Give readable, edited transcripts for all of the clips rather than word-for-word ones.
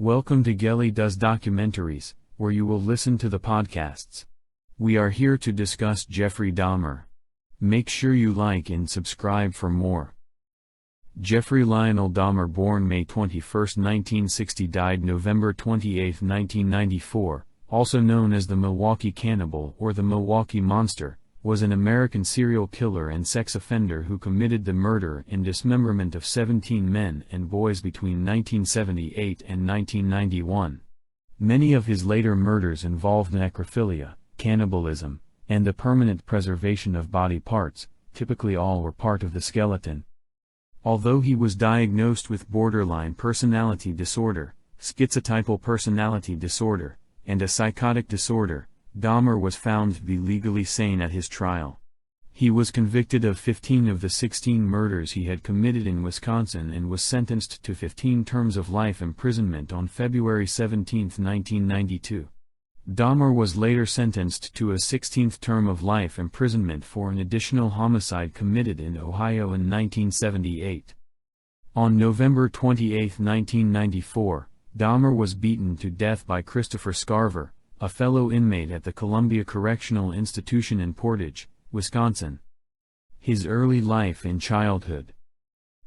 Welcome to Gelly Does Documentaries, where you will listen to the podcasts. We are here to discuss Jeffrey Dahmer. Make sure you like and subscribe for more. Jeffrey Lionel Dahmer, born May 21, 1960, died November 28, 1994, also known as the Milwaukee Cannibal or the Milwaukee Monster, was an American serial killer and sex offender who committed the murder and dismemberment of 17 men and boys between 1978 and 1991. Many of his later murders involved necrophilia, cannibalism, and the permanent preservation of body parts. Typically all were part of the skeleton. Although he was diagnosed with borderline personality disorder, schizotypal personality disorder, and a psychotic disorder, Dahmer was found to be legally sane at his trial. He was convicted of 15 of the 16 murders he had committed in Wisconsin and was sentenced to 15 terms of life imprisonment on February 17, 1992. Dahmer was later sentenced to a 16th term of life imprisonment for an additional homicide committed in Ohio in 1978. On November 28, 1994, Dahmer was beaten to death by Christopher Scarver, a fellow inmate at the Columbia Correctional Institution in Portage, Wisconsin. His early life and childhood.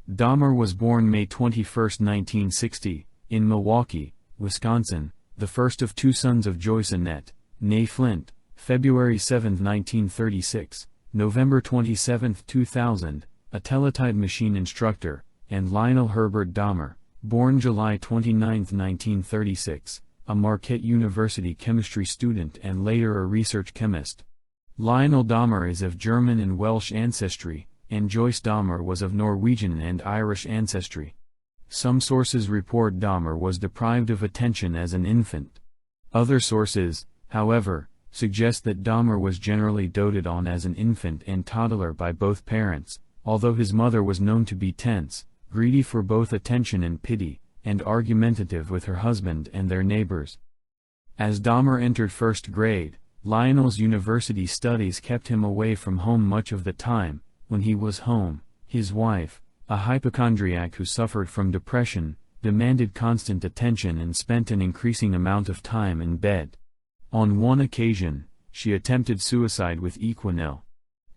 Dahmer was born May 21, 1960, in Milwaukee, Wisconsin, the first of two sons of Joyce Annette, née Flint, February 7, 1936, November 27, 2000, a teletype machine instructor, and Lionel Herbert Dahmer, born July 29, 1936, a Marquette University chemistry student and later a research chemist. Lionel Dahmer is of German and Welsh ancestry, and Joyce Dahmer was of Norwegian and Irish ancestry. Some sources report Dahmer was deprived of attention as an infant. Other sources, however, suggest that Dahmer was generally doted on as an infant and toddler by both parents, although his mother was known to be tense, greedy for both attention and pity, and argumentative with her husband and their neighbors. As Dahmer entered first grade, Lionel's university studies kept him away from home much of the time. When he was home, his wife, a hypochondriac who suffered from depression, demanded constant attention and spent an increasing amount of time in bed. On one occasion, she attempted suicide with Equinel.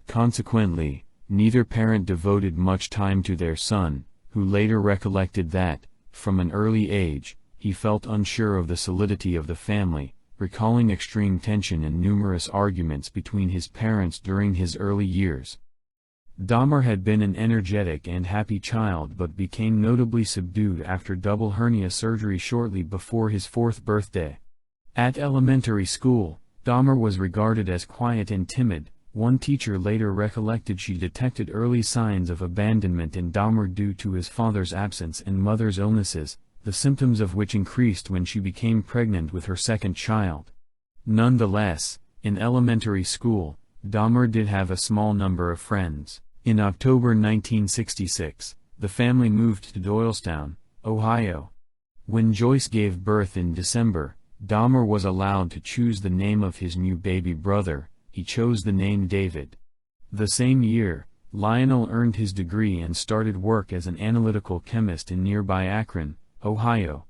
Consequently, neither parent devoted much time to their son, who later recollected that, from an early age, he felt unsure of the solidity of the family, recalling extreme tension and numerous arguments between his parents during his early years. Dahmer had been an energetic and happy child but became notably subdued after double hernia surgery shortly before his 4th birthday. At elementary school, Dahmer was regarded as quiet and timid. One teacher later recollected she detected early signs of abandonment in Dahmer due to his father's absence and mother's illnesses, the symptoms of which increased when she became pregnant with her second child. Nonetheless, in elementary school, Dahmer did have a small number of friends. In October 1966, the family moved to Doylestown, Ohio. When Joyce gave birth in December, Dahmer was allowed to choose the name of his new baby brother. He chose the name David. The same year, Lionel earned his degree and started work as an analytical chemist in nearby Akron, Ohio.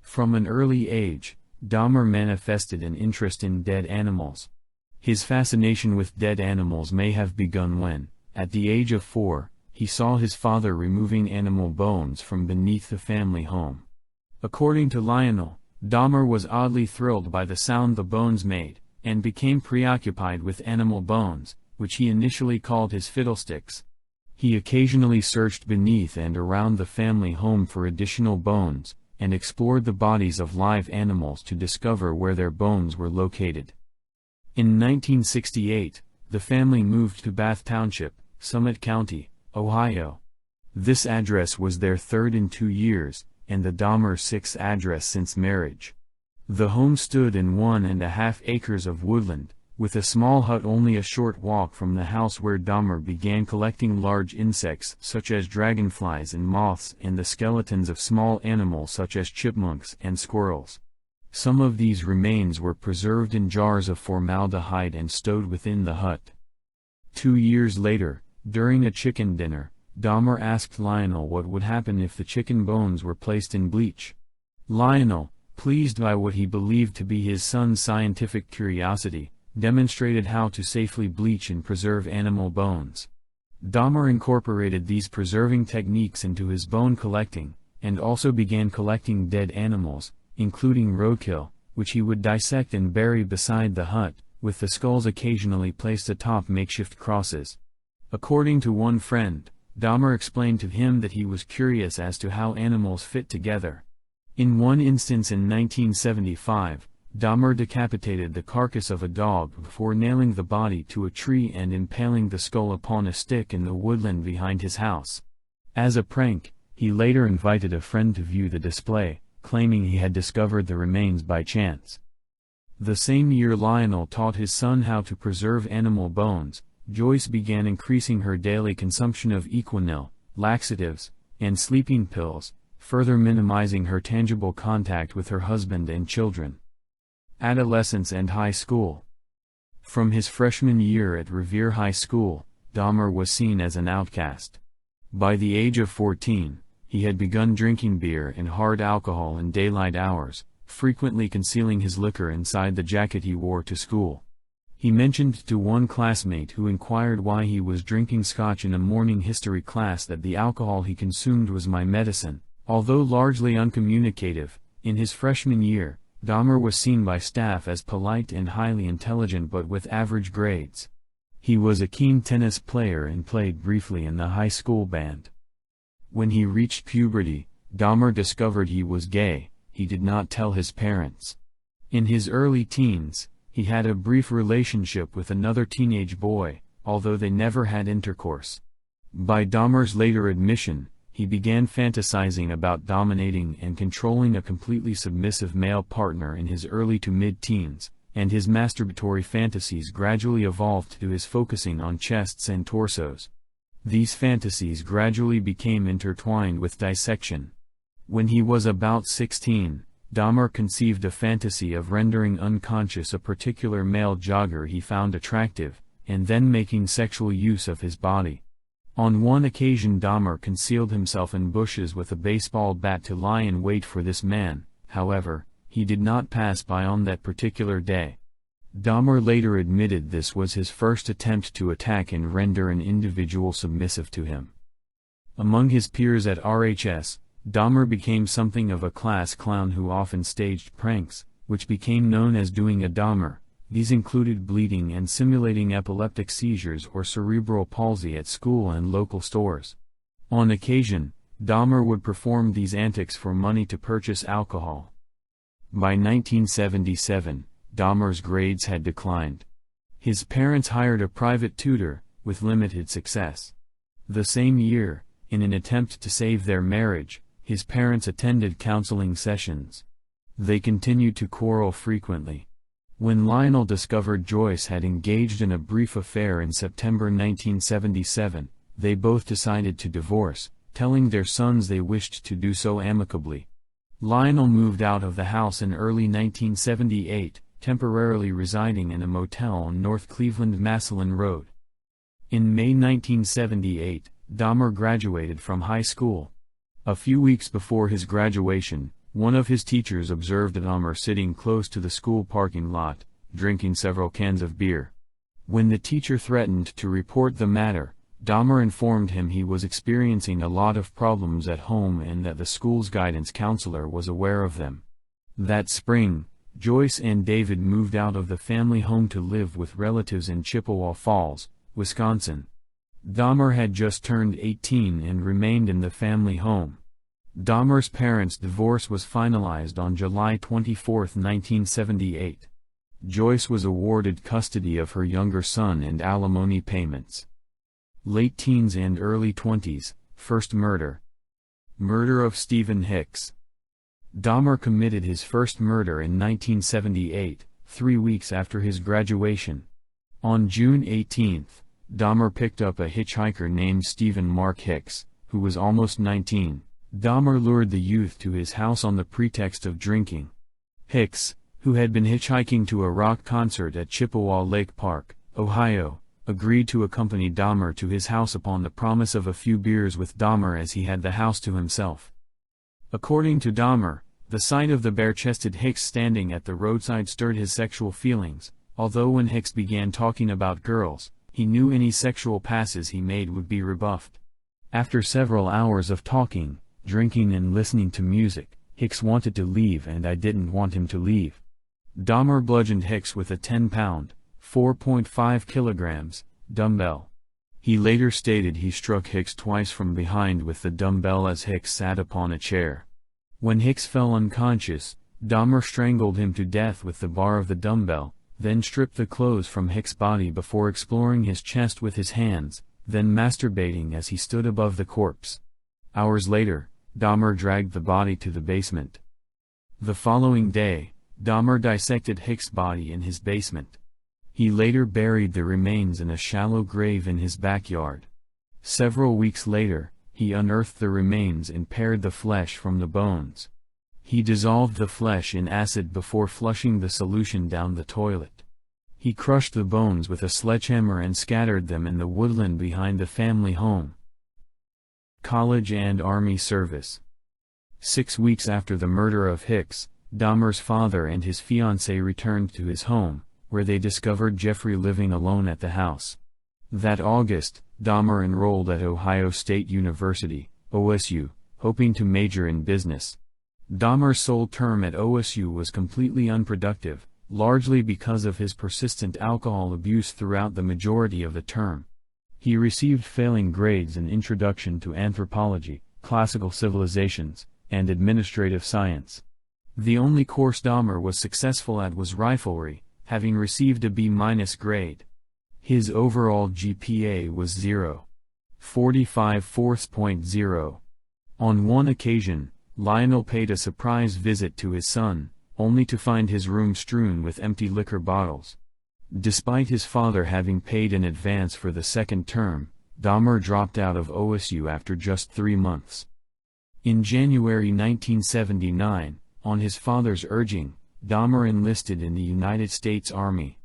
From an early age, Dahmer manifested an interest in dead animals. His fascination with dead animals may have begun when, at the age of 4, he saw his father removing animal bones from beneath the family home. According to Lionel, Dahmer was oddly thrilled by the sound the bones made, and became preoccupied with animal bones, which he initially called his fiddlesticks. He occasionally searched beneath and around the family home for additional bones, and explored the bodies of live animals to discover where their bones were located. In 1968, the family moved to Bath Township, Summit County, Ohio. This address was their third in 2 years, and the Dahmer 6th address since marriage. The home stood in 1.5 acres of woodland, with a small hut only a short walk from the house where Dahmer began collecting large insects such as dragonflies and moths and the skeletons of small animals such as chipmunks and squirrels. Some of these remains were preserved in jars of formaldehyde and stowed within the hut. 2 years later, during a chicken dinner, Dahmer asked Lionel what would happen if the chicken bones were placed in bleach. Lionel, pleased by what he believed to be his son's scientific curiosity, demonstrated how to safely bleach and preserve animal bones. Dahmer incorporated these preserving techniques into his bone collecting, and also began collecting dead animals, including roadkill, which he would dissect and bury beside the hut, with the skulls occasionally placed atop makeshift crosses. According to one friend, Dahmer explained to him that he was curious as to how animals fit together. In one instance in 1975, Dahmer decapitated the carcass of a dog before nailing the body to a tree and impaling the skull upon a stick in the woodland behind his house. As a prank, he later invited a friend to view the display, claiming he had discovered the remains by chance. The same year Lionel taught his son how to preserve animal bones. Joyce began increasing her daily consumption of Equinil, laxatives, and sleeping pills, further minimizing her tangible contact with her husband and children. Adolescence and high school. From his freshman year at Revere High School, Dahmer was seen as an outcast. By the age of 14, he had begun drinking beer and hard alcohol in daylight hours, frequently concealing his liquor inside the jacket he wore to school. He mentioned to one classmate who inquired why he was drinking scotch in a morning history class that the alcohol he consumed was my medicine. Although largely uncommunicative, in his freshman year, Dahmer was seen by staff as polite and highly intelligent but with average grades. He was a keen tennis player and played briefly in the high school band. When he reached puberty, Dahmer discovered he was gay. He did not tell his parents. In his early teens, he had a brief relationship with another teenage boy, although they never had intercourse. By Dahmer's later admission, he began fantasizing about dominating and controlling a completely submissive male partner in his early to mid-teens, and his masturbatory fantasies gradually evolved to his focusing on chests and torsos. These fantasies gradually became intertwined with dissection. When he was about 16, Dahmer conceived a fantasy of rendering unconscious a particular male jogger he found attractive, and then making sexual use of his body. On one occasion Dahmer concealed himself in bushes with a baseball bat to lie in wait for this man. However, he did not pass by on that particular day. Dahmer later admitted this was his first attempt to attack and render an individual submissive to him. Among his peers at RHS, Dahmer became something of a class clown who often staged pranks, which became known as doing a Dahmer. These included bleeding and simulating epileptic seizures or cerebral palsy at school and local stores. On occasion, Dahmer would perform these antics for money to purchase alcohol. By 1977, Dahmer's grades had declined. His parents hired a private tutor, with limited success. The same year, in an attempt to save their marriage, his parents attended counseling sessions. They continued to quarrel frequently. When Lionel discovered Joyce had engaged in a brief affair in September 1977, they both decided to divorce, telling their sons they wished to do so amicably. Lionel moved out of the house in early 1978, temporarily residing in a motel on North Cleveland-Massillon Road. In May 1978, Dahmer graduated from high school. A few weeks before his graduation, one of his teachers observed Dahmer sitting close to the school parking lot, drinking several cans of beer. When the teacher threatened to report the matter, Dahmer informed him he was experiencing a lot of problems at home and that the school's guidance counselor was aware of them. That spring, Joyce and David moved out of the family home to live with relatives in Chippewa Falls, Wisconsin. Dahmer had just turned 18 and remained in the family home. Dahmer's parents' divorce was finalized on July 24, 1978. Joyce was awarded custody of her younger son and alimony payments. Late teens and early 20s, first murder. Murder of Stephen Hicks. Dahmer committed his first murder in 1978, 3 weeks after his graduation. On June 18, Dahmer picked up a hitchhiker named Stephen Mark Hicks, who was almost 19. Dahmer lured the youth to his house on the pretext of drinking. Hicks, who had been hitchhiking to a rock concert at Chippewa Lake Park, Ohio, agreed to accompany Dahmer to his house upon the promise of a few beers with Dahmer as he had the house to himself. According to Dahmer, The sight of the bare-chested Hicks standing at the roadside stirred his sexual feelings, although when Hicks began talking about girls, he knew any sexual passes he made would be rebuffed. After several hours of talking, drinking and listening to music, Hicks wanted to leave and I didn't want him to leave. Dahmer bludgeoned Hicks with a 10-pound, 4.5 kilograms, dumbbell. He later stated he struck Hicks twice from behind with the dumbbell as Hicks sat upon a chair. When Hicks fell unconscious, Dahmer strangled him to death with the bar of the dumbbell, then stripped the clothes from Hicks' body before exploring his chest with his hands, then masturbating as he stood above the corpse. Hours later, Dahmer dragged the body to the basement. The following day, Dahmer dissected Hicks' body in his basement. He later buried the remains in a shallow grave in his backyard. Several weeks later, he unearthed the remains and pared the flesh from the bones. He dissolved the flesh in acid before flushing the solution down the toilet. He crushed the bones with a sledgehammer and scattered them in the woodland behind the family home. College and Army service. 6 weeks after the murder of Hicks, Dahmer's father and his fiancée returned to his home, where they discovered Jeffrey living alone at the house. That August, Dahmer enrolled at Ohio State University, OSU, hoping to major in business. Dahmer's sole term at OSU was completely unproductive, largely because of his persistent alcohol abuse throughout the majority of the term. He received failing grades in Introduction to Anthropology, Classical Civilizations, and Administrative Science. The only course Dahmer was successful at was riflery, having received a B- grade. His overall GPA was 0.45. On one occasion, Lionel paid a surprise visit to his son, only to find his room strewn with empty liquor bottles. Despite his father having paid in advance for the second term, Dahmer dropped out of OSU after just 3 months. In January 1979, on his father's urging, Dahmer enlisted in the United States Army.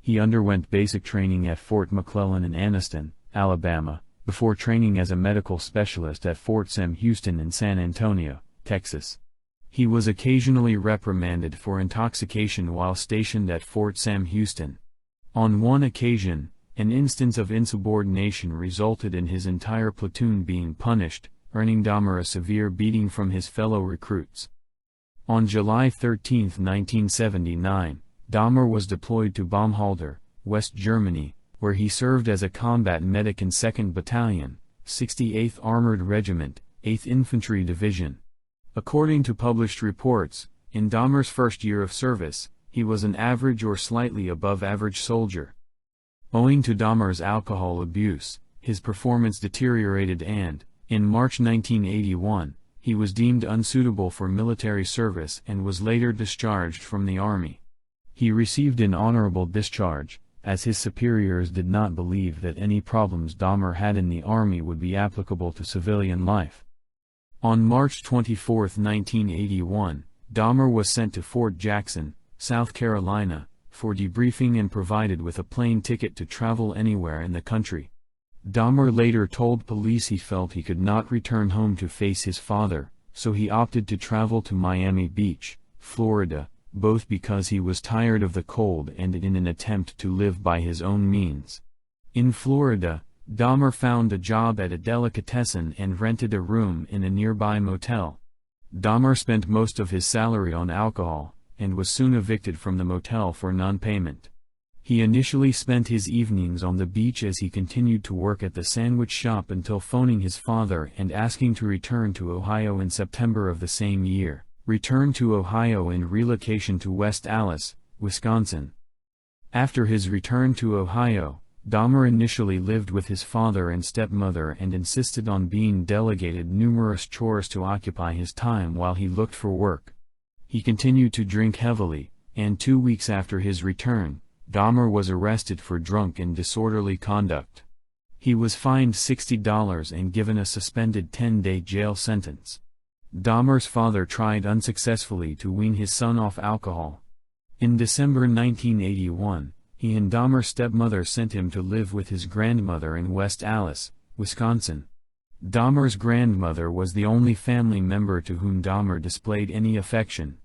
He underwent basic training at Fort McClellan in Anniston, Alabama, before training as a medical specialist at Fort Sam Houston in San Antonio, Texas. He was occasionally reprimanded for intoxication while stationed at Fort Sam Houston. On one occasion, an instance of insubordination resulted in his entire platoon being punished, earning Dahmer a severe beating from his fellow recruits. On July 13, 1979, Dahmer was deployed to Baumholder, West Germany, where he served as a combat medic in 2nd Battalion, 68th Armored Regiment, 8th Infantry Division. According to published reports, in Dahmer's first year of service, he was an average or slightly above average soldier. Owing to Dahmer's alcohol abuse, his performance deteriorated and, in March 1981, he was deemed unsuitable for military service and was later discharged from the Army. He received an honorable discharge, as his superiors did not believe that any problems Dahmer had in the Army would be applicable to civilian life. On March 24, 1981, Dahmer was sent to Fort Jackson, South Carolina, for debriefing and provided with a plane ticket to travel anywhere in the country. Dahmer later told police he felt he could not return home to face his father, so he opted to travel to Miami Beach, Florida, both because he was tired of the cold and in an attempt to live by his own means. In Florida, Dahmer found a job at a delicatessen and rented a room in a nearby motel. Dahmer spent most of his salary on alcohol, and was soon evicted from the motel for non-payment. He initially spent his evenings on the beach as he continued to work at the sandwich shop until phoning his father and asking to return to Ohio in September of the same year. Returned to Ohio and relocation to West Allis, Wisconsin. After his return to Ohio, Dahmer initially lived with his father and stepmother and insisted on being delegated numerous chores to occupy his time while he looked for work. He continued to drink heavily, and 2 weeks after his return, Dahmer was arrested for drunk and disorderly conduct. He was fined $60 and given a suspended 10-day jail sentence. Dahmer's father tried unsuccessfully to wean his son off alcohol. In December 1981, he and Dahmer's stepmother sent him to live with his grandmother in West Allis, Wisconsin. Dahmer's grandmother was the only family member to whom Dahmer displayed any affection.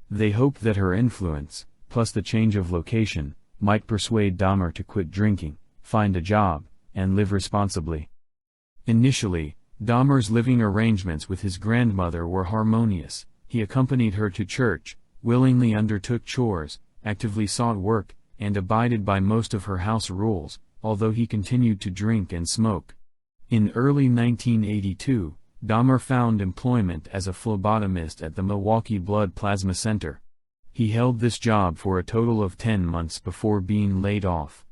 They hoped that her influence, plus the change of location, might persuade Dahmer to quit drinking, find a job, and live responsibly. Initially, Dahmer's living arrangements with his grandmother were harmonious. He accompanied her to church, willingly undertook chores, actively sought work, and abided by most of her house rules, although he continued to drink and smoke. In early 1982, Dahmer found employment as a phlebotomist at the Milwaukee Blood Plasma Center. He held this job for a total of 10 months before being laid off.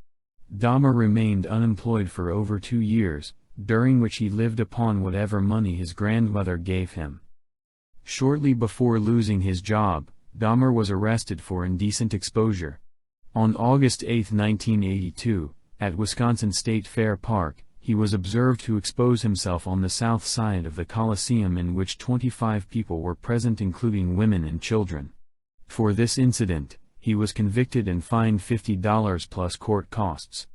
Dahmer remained unemployed for over 2 years, during which he lived upon whatever money his grandmother gave him. Shortly before losing his job, Dahmer was arrested for indecent exposure. On August 8, 1982, at Wisconsin State Fair Park, he was observed to expose himself on the south side of the Coliseum, in which 25 people were present, including women and children. For this incident, he was convicted and fined $50 plus court costs.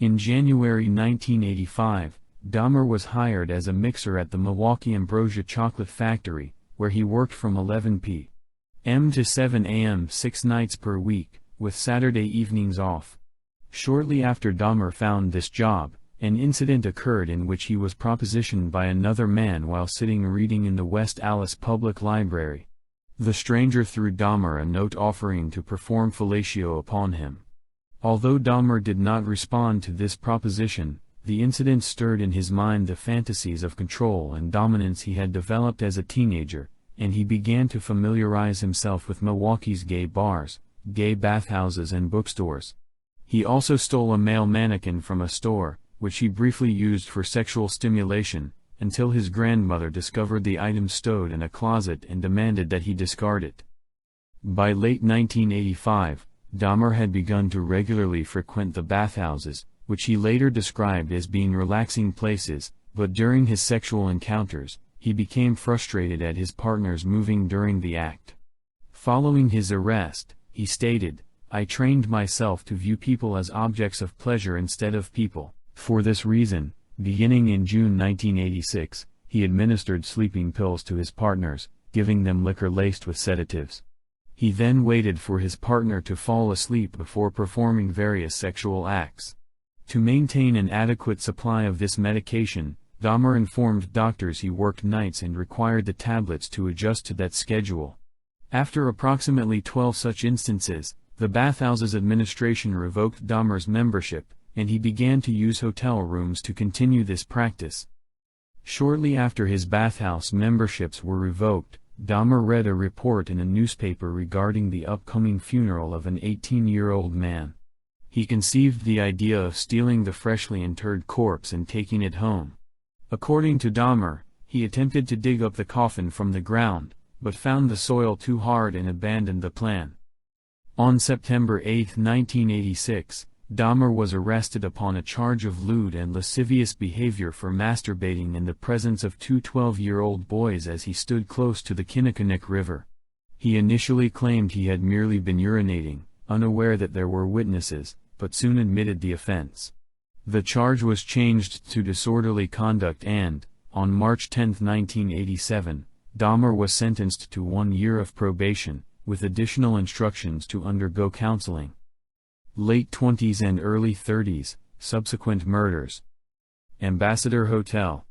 In January 1985, Dahmer was hired as a mixer at the Milwaukee Ambrosia Chocolate Factory, where he worked from 11 p.m. to 7 a.m. 6 nights per week, with Saturday evenings off. Shortly after Dahmer found this job, an incident occurred in which he was propositioned by another man while sitting reading in the West Allis Public Library. The stranger threw Dahmer a note offering to perform fellatio upon him. Although Dahmer did not respond to this proposition, the incident stirred in his mind the fantasies of control and dominance he had developed as a teenager, and he began to familiarize himself with Milwaukee's gay bars, gay bathhouses and bookstores. He also stole a male mannequin from a store, which he briefly used for sexual stimulation, until his grandmother discovered the item stowed in a closet and demanded that he discard it. By late 1985, Dahmer had begun to regularly frequent the bathhouses, which he later described as being relaxing places, but during his sexual encounters, he became frustrated at his partners moving during the act. Following his arrest, he stated, "I trained myself to view people as objects of pleasure instead of people. For this reason, beginning in June 1986, he administered sleeping pills to his partners, giving them liquor laced with sedatives. He then waited for his partner to fall asleep before performing various sexual acts. To maintain an adequate supply of this medication, Dahmer informed doctors he worked nights and required the tablets to adjust to that schedule. After approximately 12 such instances, the bathhouse's administration revoked Dahmer's membership, and he began to use hotel rooms to continue this practice. Shortly after his bathhouse memberships were revoked, Dahmer read a report in a newspaper regarding the upcoming funeral of an 18-year-old man. He conceived the idea of stealing the freshly interred corpse and taking it home. According to Dahmer, he attempted to dig up the coffin from the ground, but found the soil too hard and abandoned the plan. On September 8, 1986, Dahmer was arrested upon a charge of lewd and lascivious behavior for masturbating in the presence of two 12-year-old boys as he stood close to the Kinnickinnick River. He initially claimed he had merely been urinating, unaware that there were witnesses, but soon admitted the offense. The charge was changed to disorderly conduct and, on March 10, 1987, Dahmer was sentenced to 1 year of probation, with additional instructions to undergo counseling. Late 20s and early 30s, subsequent murders. Ambassador Hotel.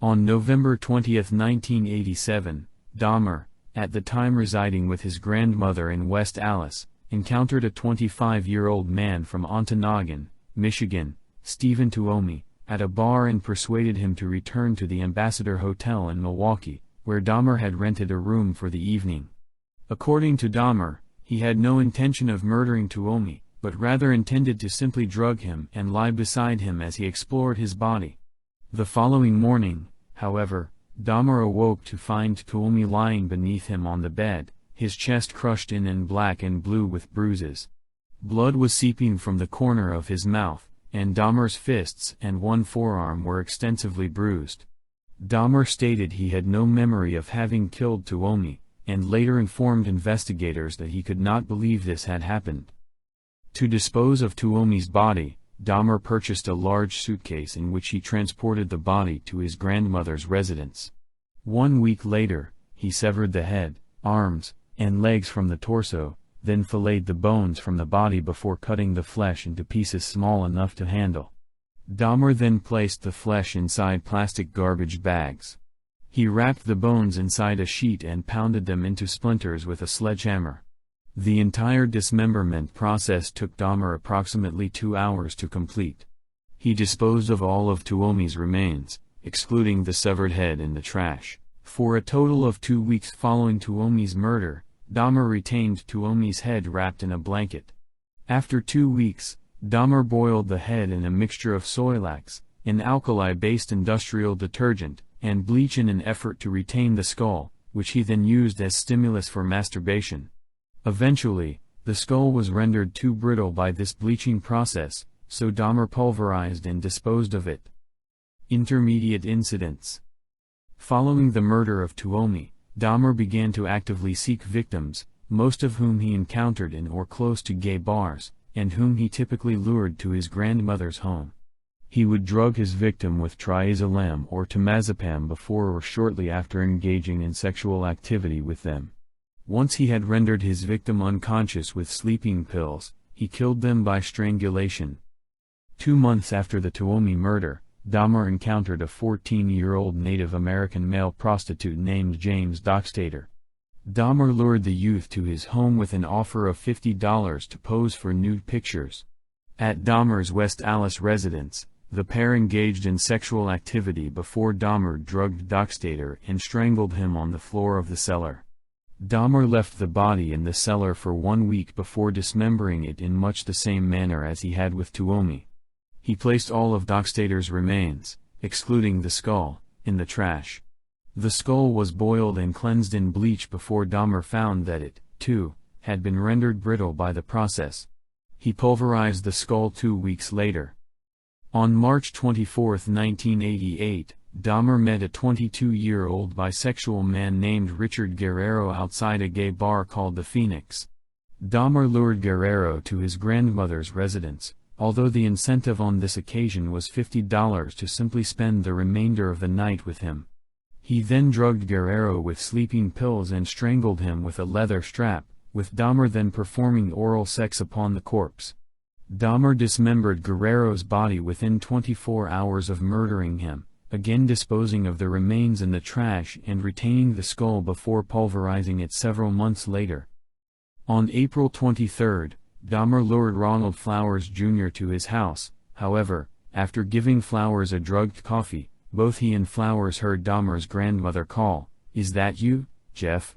On November 20, 1987, Dahmer, at the time residing with his grandmother in West Allis, encountered a 25-year-old man from Ontonagon, Michigan, Stephen Tuomi, at a bar and persuaded him to return to the Ambassador Hotel in Milwaukee, where Dahmer had rented a room for the evening. According to Dahmer, he had no intention of murdering Tuomi, but rather intended to simply drug him and lie beside him as he explored his body. The following morning, however, Dahmer awoke to find Tuomi lying beneath him on the bed, his chest crushed in and black and blue with bruises. Blood was seeping from the corner of his mouth, and Dahmer's fists and one forearm were extensively bruised. Dahmer stated he had no memory of having killed Tuomi, and later informed investigators that he could not believe this had happened. To dispose of Tuomi's body, Dahmer purchased a large suitcase in which he transported the body to his grandmother's residence. 1 week later, he severed the head, arms, and legs from the torso, then filleted the bones from the body before cutting the flesh into pieces small enough to handle. Dahmer then placed the flesh inside plastic garbage bags. He wrapped the bones inside a sheet and pounded them into splinters with a sledgehammer. The entire dismemberment process took Dahmer approximately 2 hours to complete. He disposed of all of Tuomi's remains, excluding the severed head, in the trash. For a total of 2 weeks following Tuomi's murder, Dahmer retained Tuomi's head wrapped in a blanket. After 2 weeks, Dahmer boiled the head in a mixture of Soilax, an alkali-based industrial detergent, and bleach in an effort to retain the skull, which he then used as stimulus for masturbation. Eventually, the skull was rendered too brittle by this bleaching process, so Dahmer pulverized and disposed of it. Intermediate incidents. Following the murder of Tuomi, Dahmer began to actively seek victims, most of whom he encountered in or close to gay bars, and whom he typically lured to his grandmother's home. He would drug his victim with triazolam or temazepam before or shortly after engaging in sexual activity with them. Once he had rendered his victim unconscious with sleeping pills, he killed them by strangulation. 2 months after the Tuomi murder, Dahmer encountered a 14-year-old Native American male prostitute named James Dockstader. Dahmer lured the youth to his home with an offer of $50 to pose for nude pictures. At Dahmer's West Allis residence, the pair engaged in sexual activity before Dahmer drugged Dockstader and strangled him on the floor of the cellar. Dahmer left the body in the cellar for 1 week before dismembering it in much the same manner as he had with Tuomi. He placed all of Dockstader's remains, excluding the skull, in the trash. The skull was boiled and cleansed in bleach before Dahmer found that it, too, had been rendered brittle by the process. He pulverized the skull 2 weeks later. On March 24, 1988, Dahmer met a 22-year-old bisexual man named Richard Guerrero outside a gay bar called the Phoenix. Dahmer lured Guerrero to his grandmother's residence, although the incentive on this occasion was $50 to simply spend the remainder of the night with him. He then drugged Guerrero with sleeping pills and strangled him with a leather strap, with Dahmer then performing oral sex upon the corpse. Dahmer dismembered Guerrero's body within 24 hours of murdering him, again disposing of the remains in the trash and retaining the skull before pulverizing it several months later. On April 23, Dahmer lured Ronald Flowers Jr. to his house. However, after giving Flowers a drugged coffee, both he and Flowers heard Dahmer's grandmother call, "Is that you, Jeff?"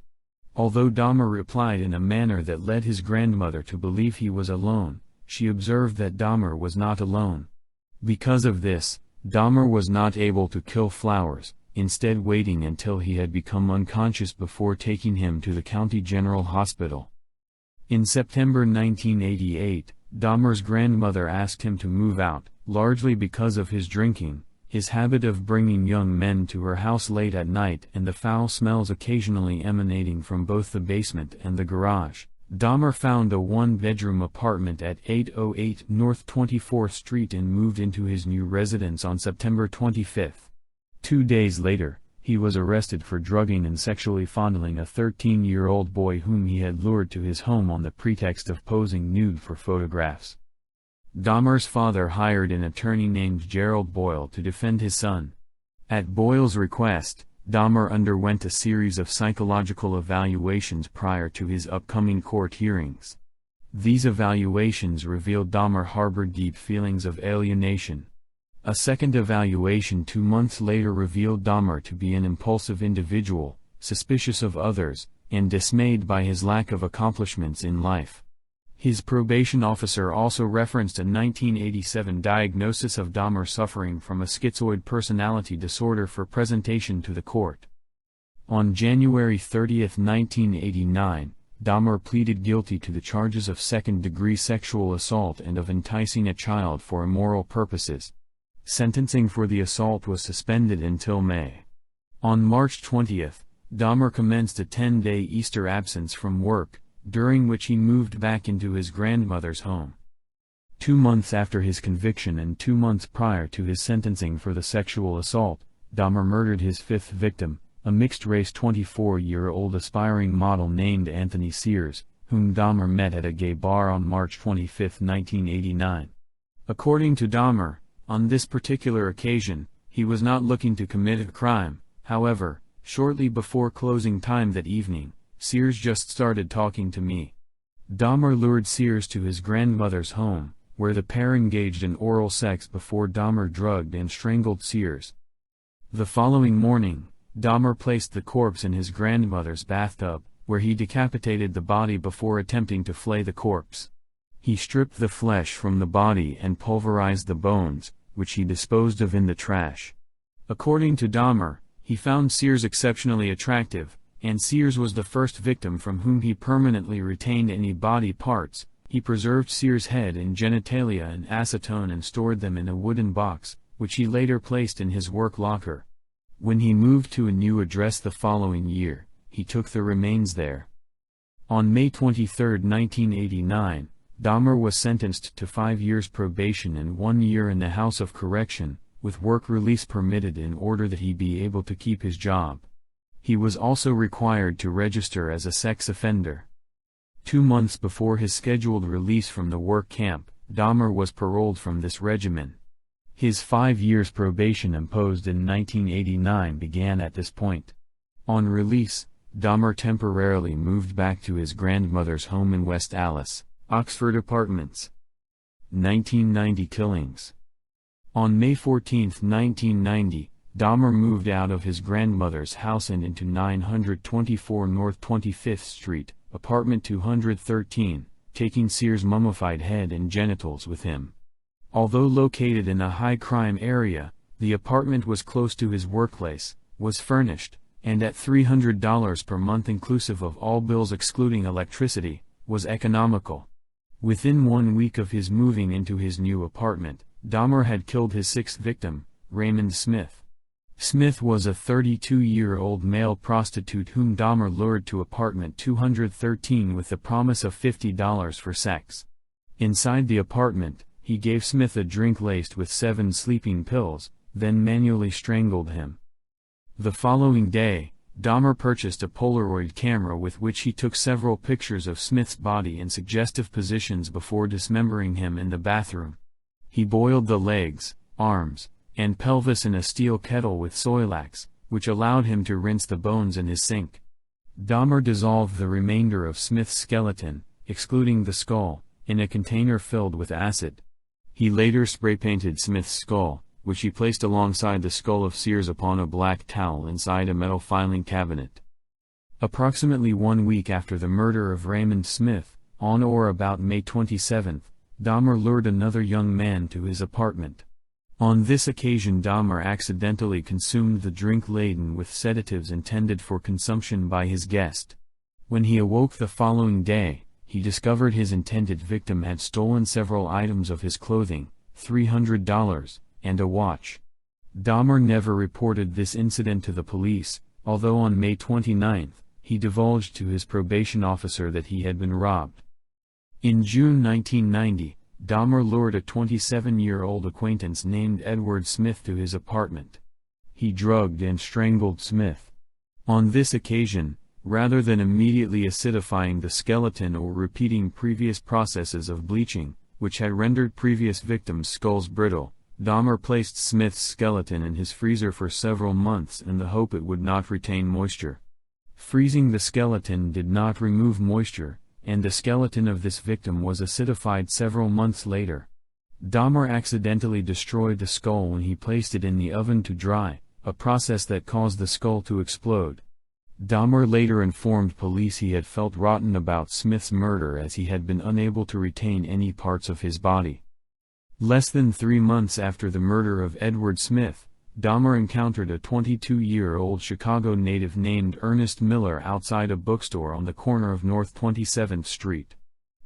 Although Dahmer replied in a manner that led his grandmother to believe he was alone, she observed that Dahmer was not alone. Because of this, Dahmer was not able to kill Flowers, instead waiting until he had become unconscious before taking him to the County General Hospital. In September 1988, Dahmer's grandmother asked him to move out, largely because of his drinking, his habit of bringing young men to her house late at night and the foul smells occasionally emanating from both the basement and the garage. Dahmer found a one-bedroom apartment at 808 North 24th Street and moved into his new residence on September 25. 2 days later, he was arrested for drugging and sexually fondling a 13-year-old boy whom he had lured to his home on the pretext of posing nude for photographs. Dahmer's father hired an attorney named Gerald Boyle to defend his son. At Boyle's request, Dahmer underwent a series of psychological evaluations prior to his upcoming court hearings. These evaluations revealed Dahmer harbored deep feelings of alienation. A second evaluation 2 months later revealed Dahmer to be an impulsive individual, suspicious of others, and dismayed by his lack of accomplishments in life. His probation officer also referenced a 1987 diagnosis of Dahmer suffering from a schizoid personality disorder for presentation to the court. On January 30, 1989, Dahmer pleaded guilty to the charges of second-degree sexual assault and of enticing a child for immoral purposes. Sentencing for the assault was suspended until May. On March 20, Dahmer commenced a 10-day Easter absence from work, during which he moved back into his grandmother's home. 2 months after his conviction and 2 months prior to his sentencing for the sexual assault, Dahmer murdered his fifth victim, a mixed-race 24-year-old aspiring model named Anthony Sears, whom Dahmer met at a gay bar on March 25, 1989. According to Dahmer, on this particular occasion, he was not looking to commit a crime. However, shortly before closing time that evening, Sears just started talking to me. Dahmer lured Sears to his grandmother's home, where the pair engaged in oral sex before Dahmer drugged and strangled Sears. The following morning, Dahmer placed the corpse in his grandmother's bathtub, where he decapitated the body before attempting to flay the corpse. He stripped the flesh from the body and pulverized the bones, which he disposed of in the trash. According to Dahmer, he found Sears exceptionally attractive, and Sears was the first victim from whom he permanently retained any body parts. He preserved Sears' head and genitalia in acetone and stored them in a wooden box, which he later placed in his work locker. When he moved to a new address the following year, he took the remains there. On May 23, 1989, Dahmer was sentenced to 5 years probation and 1 year in the House of Correction, with work release permitted in order that he be able to keep his job. He was also required to register as a sex offender. 2 months before his scheduled release from the work camp, Dahmer was paroled from this regimen. His 5 years probation imposed in 1989 began at this point. On release, Dahmer temporarily moved back to his grandmother's home in West Alice, Oxford Apartments. 1990 killings. On May 14, 1990, Dahmer moved out of his grandmother's house and into 924 North 25th Street, apartment 213, taking Sears' mummified head and genitals with him. Although located in a high-crime area, the apartment was close to his workplace, was furnished, and at $300 per month inclusive of all bills excluding electricity, was economical. Within 1 week of his moving into his new apartment, Dahmer had killed his sixth victim, Raymond Smith. Smith was a 32-year-old male prostitute whom Dahmer lured to apartment 213 with the promise of $50 for sex. Inside the apartment, he gave Smith a drink laced with 7 sleeping pills, then manually strangled him. The following day, Dahmer purchased a Polaroid camera with which he took several pictures of Smith's body in suggestive positions before dismembering him in the bathroom. He boiled the legs, arms, and pelvis in a steel kettle with Soilax, which allowed him to rinse the bones in his sink. Dahmer dissolved the remainder of Smith's skeleton, excluding the skull, in a container filled with acid. He later spray-painted Smith's skull, which he placed alongside the skull of Sears upon a black towel inside a metal filing cabinet. Approximately 1 week after the murder of Raymond Smith, on or about May 27, Dahmer lured another young man to his apartment. On this occasion Dahmer accidentally consumed the drink laden with sedatives intended for consumption by his guest. When he awoke the following day, he discovered his intended victim had stolen several items of his clothing, $300, and a watch. Dahmer never reported this incident to the police, although on May 29, he divulged to his probation officer that he had been robbed. In June 1990, Dahmer lured a 27-year-old acquaintance named Edward Smith to his apartment. He drugged and strangled Smith. On this occasion, rather than immediately acidifying the skeleton or repeating previous processes of bleaching, which had rendered previous victims' skulls brittle, Dahmer placed Smith's skeleton in his freezer for several months in the hope it would not retain moisture. Freezing the skeleton did not remove moisture, and the skeleton of this victim was acidified several months later. Dahmer accidentally destroyed the skull when he placed it in the oven to dry, a process that caused the skull to explode. Dahmer later informed police he had felt rotten about Smith's murder as he had been unable to retain any parts of his body. Less than 3 months after the murder of Edward Smith, Dahmer encountered a 22-year-old Chicago native named Ernest Miller outside a bookstore on the corner of North 27th Street.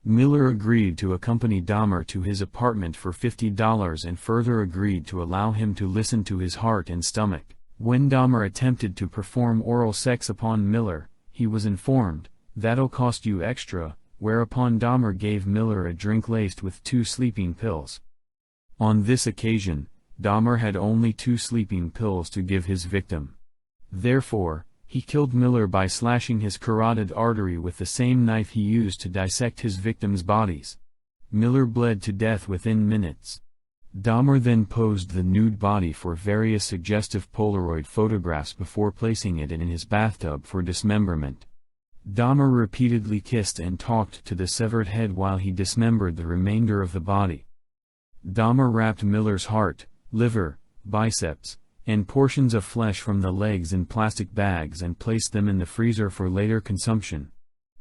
Miller agreed to accompany Dahmer to his apartment for $50 and further agreed to allow him to listen to his heart and stomach. When Dahmer attempted to perform oral sex upon Miller, he was informed, "That'll cost you extra, whereupon Dahmer gave Miller a drink laced with 2 sleeping pills. On this occasion, Dahmer had only 2 sleeping pills to give his victim. Therefore, he killed Miller by slashing his carotid artery with the same knife he used to dissect his victims' bodies. Miller bled to death within minutes. Dahmer then posed the nude body for various suggestive Polaroid photographs before placing it in his bathtub for dismemberment. Dahmer repeatedly kissed and talked to the severed head while he dismembered the remainder of the body. Dahmer wrapped Miller's heart, liver, biceps, and portions of flesh from the legs in plastic bags and placed them in the freezer for later consumption.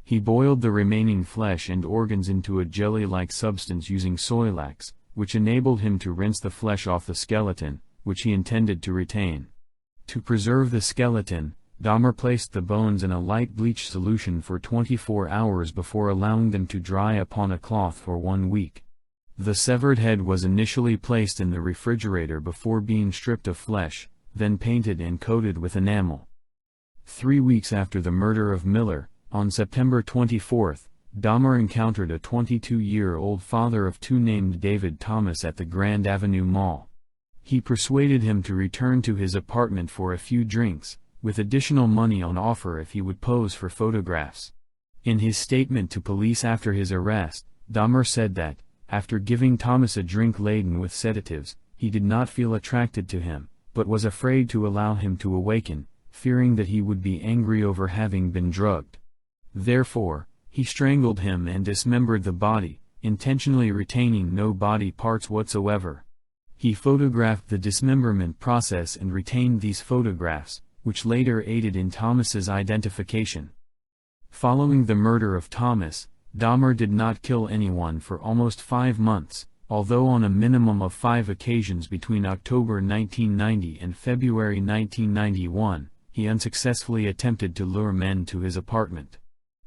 He boiled the remaining flesh and organs into a jelly-like substance using Soilax, which enabled him to rinse the flesh off the skeleton, which he intended to retain. To preserve the skeleton, Dahmer placed the bones in a light bleach solution for 24 hours before allowing them to dry upon a cloth for 1 week. The severed head was initially placed in the refrigerator before being stripped of flesh, then painted and coated with enamel. 3 weeks after the murder of Miller, on September 24, Dahmer encountered a 22-year-old father of 2 named David Thomas at the Grand Avenue Mall. He persuaded him to return to his apartment for a few drinks, with additional money on offer if he would pose for photographs. In his statement to police after his arrest, Dahmer said that, after giving Thomas a drink laden with sedatives, he did not feel attracted to him, but was afraid to allow him to awaken, fearing that he would be angry over having been drugged. Therefore, he strangled him and dismembered the body, intentionally retaining no body parts whatsoever. He photographed the dismemberment process and retained these photographs, which later aided in Thomas's identification. Following the murder of Thomas, Dahmer did not kill anyone for almost 5 months, although on a minimum of 5 occasions between October 1990 and February 1991, he unsuccessfully attempted to lure men to his apartment.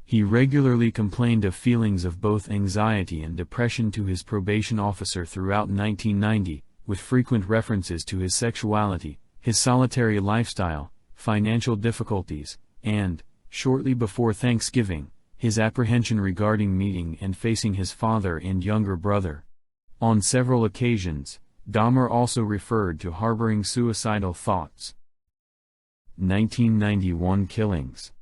He regularly complained of feelings of both anxiety and depression to his probation officer throughout 1990, with frequent references to his sexuality, his solitary lifestyle, financial difficulties, and, shortly before Thanksgiving, his apprehension regarding meeting and facing his father and younger brother. On several occasions, Dahmer also referred to harboring suicidal thoughts. 1991 killings.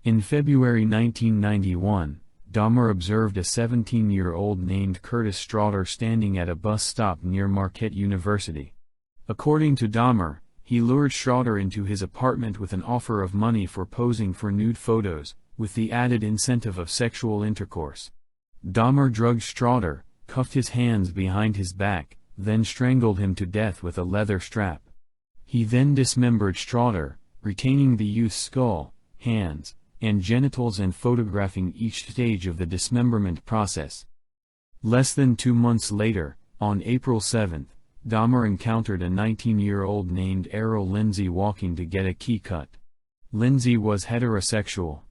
In February 1991, Dahmer observed a 17-year-old named Curtis Straughter standing at a bus stop near Marquette University. According to Dahmer, he lured Straughter into his apartment with an offer of money for posing for nude photos, with the added incentive of sexual intercourse. Dahmer drugged Straughter, cuffed his hands behind his back, then strangled him to death with a leather strap. He then dismembered Straughter, retaining the youth's skull, hands, and genitals and photographing each stage of the dismemberment process. Less than 2 months later, on April 7, Dahmer encountered a 19-year-old named Errol Lindsay walking to get a key cut. Lindsay was heterosexual.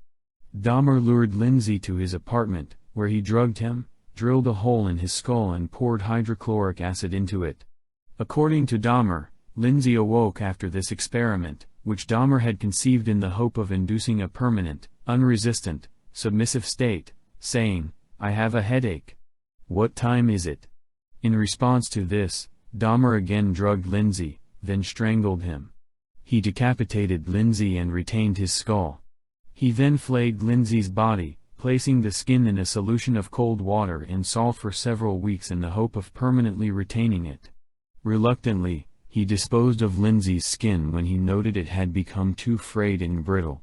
Dahmer lured Lindsay to his apartment, where he drugged him, drilled a hole in his skull and poured hydrochloric acid into it. According to Dahmer, Lindsay awoke after this experiment, which Dahmer had conceived in the hope of inducing a permanent, unresistant, submissive state, saying, "I have a headache. What time is it?" In response to this, Dahmer again drugged Lindsay, then strangled him. He decapitated Lindsay and retained his skull. He then flayed Lindsay's body, placing the skin in a solution of cold water and salt for several weeks in the hope of permanently retaining it. Reluctantly, he disposed of Lindsay's skin when he noted it had become too frayed and brittle.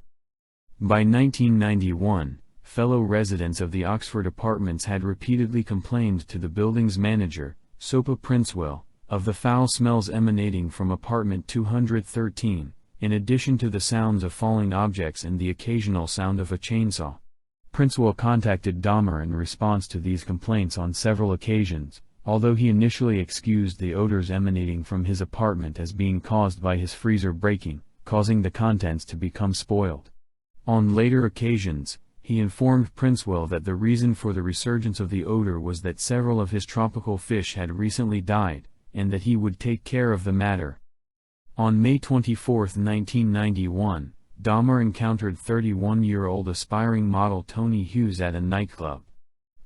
By 1991, fellow residents of the Oxford apartments had repeatedly complained to the building's manager, Sopa Princewell, of the foul smells emanating from apartment 213, in addition to the sounds of falling objects and the occasional sound of a chainsaw. Princewell contacted Dahmer in response to these complaints on several occasions, although he initially excused the odors emanating from his apartment as being caused by his freezer breaking, causing the contents to become spoiled. On later occasions, he informed Princewell that the reason for the resurgence of the odor was that several of his tropical fish had recently died, and that he would take care of the matter. On May 24, 1991, Dahmer encountered 31-year-old aspiring model Tony Hughes at a nightclub.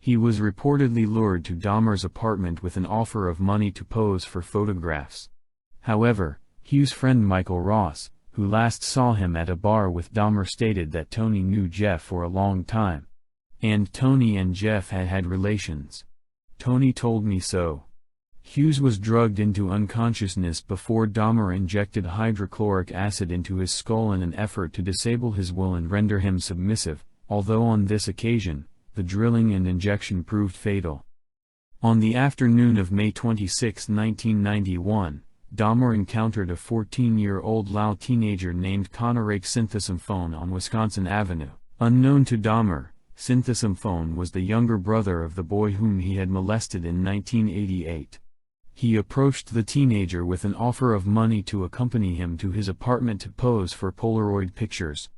He was reportedly lured to Dahmer's apartment with an offer of money to pose for photographs. However, Hughes' friend Michael Ross, who last saw him at a bar with Dahmer, stated that Tony knew Jeff for a long time. And Tony and Jeff had had relations. "Tony told me so." Hughes was drugged into unconsciousness before Dahmer injected hydrochloric acid into his skull in an effort to disable his will and render him submissive, although on this occasion, the drilling and injection proved fatal. On the afternoon of May 26, 1991, Dahmer encountered a 14-year-old Lao teenager named Conarake Synthesymphone on Wisconsin Avenue. Unknown to Dahmer, Synthesymphone was the younger brother of the boy whom he had molested in 1988. He approached the teenager with an offer of money to accompany him to his apartment to pose for Polaroid pictures.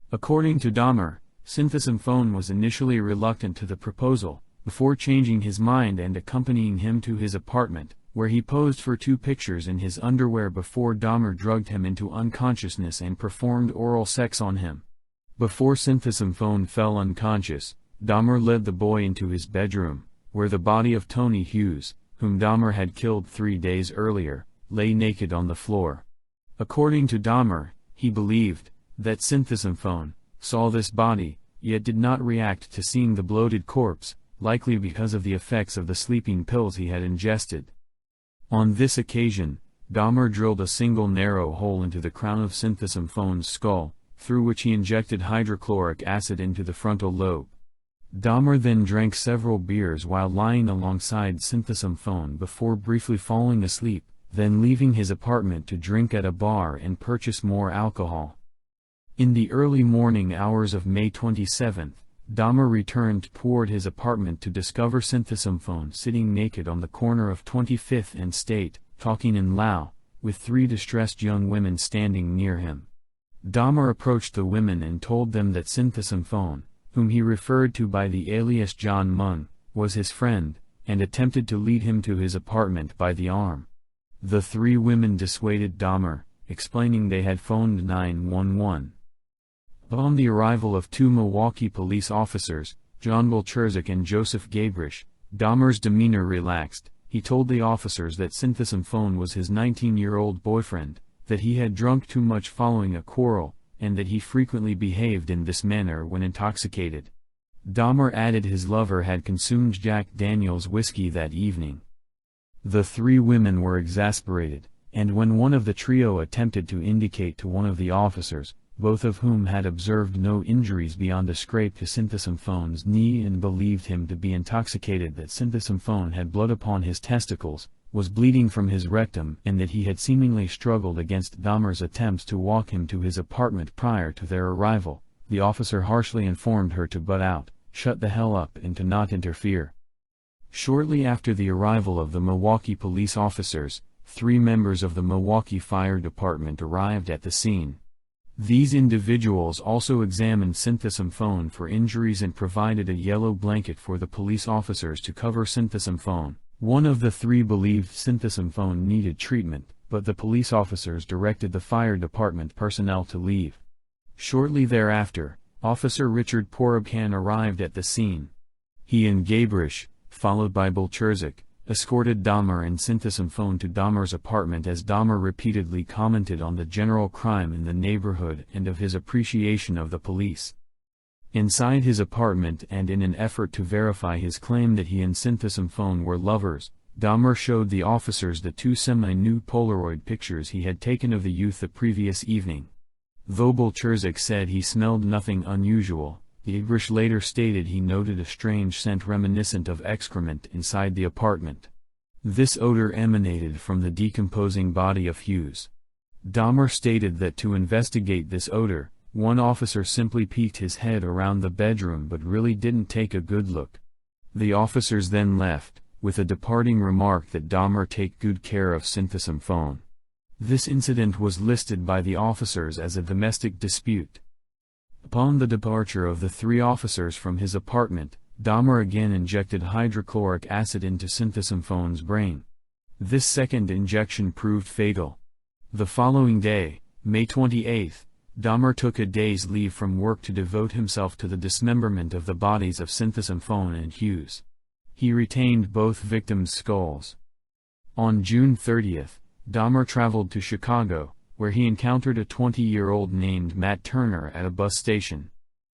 According to Dahmer, Synthesymphone was initially reluctant to the proposal, before changing his mind and accompanying him to his apartment, where he posed for 2 pictures in his underwear before Dahmer drugged him into unconsciousness and performed oral sex on him. Before Synthesymphone fell unconscious, Dahmer led the boy into his bedroom, where the body of Tony Hughes, whom Dahmer had killed 3 days earlier, lay naked on the floor. According to Dahmer, he believed that Synthesymphone saw this body, yet did not react to seeing the bloated corpse, likely because of the effects of the sleeping pills he had ingested. On this occasion, Dahmer drilled a single narrow hole into the crown of Synthesymfone's skull, through which he injected hydrochloric acid into the frontal lobe. Dahmer then drank several beers while lying alongside Synthesymphone before briefly falling asleep, then leaving his apartment to drink at a bar and purchase more alcohol. In the early morning hours of May 27, Dahmer returned toward his apartment to discover Synthesymphone sitting naked on the corner of 25th and State, talking in Lao, with 3 distressed young women standing near him. Dahmer approached the women and told them that Synthesymphone, whom he referred to by the alias John Mung, was his friend, and attempted to lead him to his apartment by the arm. The 3 women dissuaded Dahmer, explaining they had phoned 911. Upon the arrival of 2 Milwaukee police officers, John Bolcherzak and Joseph Gabrish, Dahmer's demeanor relaxed. He told the officers that Synthesymphone was his 19-year-old boyfriend, that he had drunk too much following a quarrel, and that he frequently behaved in this manner when intoxicated. Dahmer added his lover had consumed Jack Daniel's whiskey that evening. The 3 women were exasperated, and when one of the trio attempted to indicate to one of the officers, both of whom had observed no injuries beyond a scrape to Synthesymphone's knee and believed him to be intoxicated, that Synthesymphone had blood upon his testicles, was bleeding from his rectum, and that he had seemingly struggled against Dahmer's attempts to walk him to his apartment prior to their arrival, the officer harshly informed her to butt out, shut the hell up, and to not interfere. Shortly after the arrival of the Milwaukee police officers, 3 members of the Milwaukee Fire Department arrived at the scene. These individuals also examined Synthesymphone for injuries and provided a yellow blanket for the police officers to cover Synthesymphone. One of the 3 believed Synthesymphone needed treatment, but the police officers directed the fire department personnel to leave. Shortly thereafter, Officer Richard Porobkan arrived at the scene. He and Gabrish, followed by Bolcherzak, escorted Dahmer and Synthesymphone to Dahmer's apartment as Dahmer repeatedly commented on the general crime in the neighborhood and of his appreciation of the police. Inside his apartment, and in an effort to verify his claim that he and Synthesymphone were lovers, Dahmer showed the officers the 2 semi-nude Polaroid pictures he had taken of the youth the previous evening. Though Bolcherzak said he smelled nothing unusual, Gabrish later stated he noted a strange scent reminiscent of excrement inside the apartment. This odor emanated from the decomposing body of Hughes. Dahmer stated that to investigate this odor, one officer simply peeked his head around the bedroom but really didn't take a good look. The officers then left, with a departing remark that Dahmer take good care of Synthesymphone. This incident was listed by the officers as a domestic dispute. Upon the departure of the 3 officers from his apartment, Dahmer again injected hydrochloric acid into Synthesymphone's brain. This second injection proved fatal. The following day, May 28, Dahmer took a day's leave from work to devote himself to the dismemberment of the bodies of Cynthia Fone and Hughes. He retained both victims' skulls. On June 30th, Dahmer traveled to Chicago, where he encountered a 20-year-old named Matt Turner at a bus station.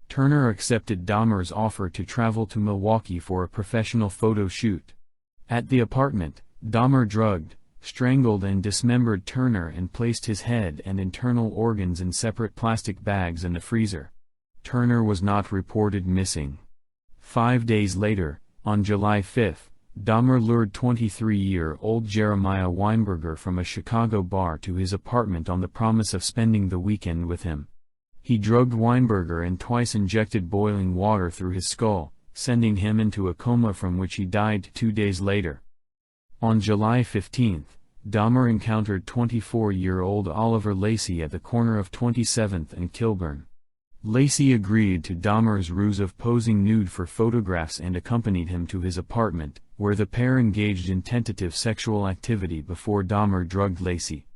Turner accepted Dahmer's offer to travel to Milwaukee for a professional photo shoot. At the apartment, Dahmer drugged, strangled and dismembered Turner and placed his head and internal organs in separate plastic bags in the freezer. Turner was not reported missing. 5 days later, on July 5, Dahmer lured 23-year-old Jeremiah Weinberger from a Chicago bar to his apartment on the promise of spending the weekend with him. He drugged Weinberger and twice injected boiling water through his skull, sending him into a coma from which he died 2 days later. On July 15, Dahmer encountered 24-year-old Oliver Lacey at the corner of 27th and Kilburn. Lacey agreed to Dahmer's ruse of posing nude for photographs and accompanied him to his apartment, where the pair engaged in tentative sexual activity before Dahmer drugged Lacey.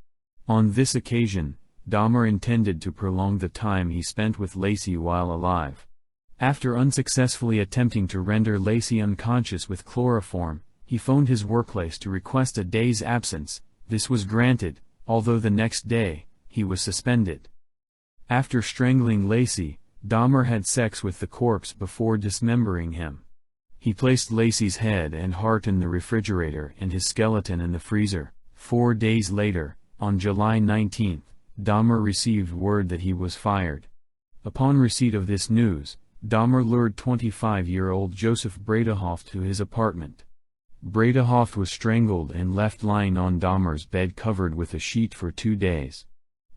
On this occasion, Dahmer intended to prolong the time he spent with Lacey while alive. After unsuccessfully attempting to render Lacey unconscious with chloroform, he phoned his workplace to request a day's absence. This was granted, although the next day, he was suspended. After strangling Lacey, Dahmer had sex with the corpse before dismembering him. He placed Lacey's head and heart in the refrigerator and his skeleton in the freezer. 4 days later, on July 19, Dahmer received word that he was fired. Upon receipt of this news, Dahmer lured 25-year-old Joseph Bredehoft to his apartment. Bredehoft was strangled and left lying on Dahmer's bed covered with a sheet for 2 days.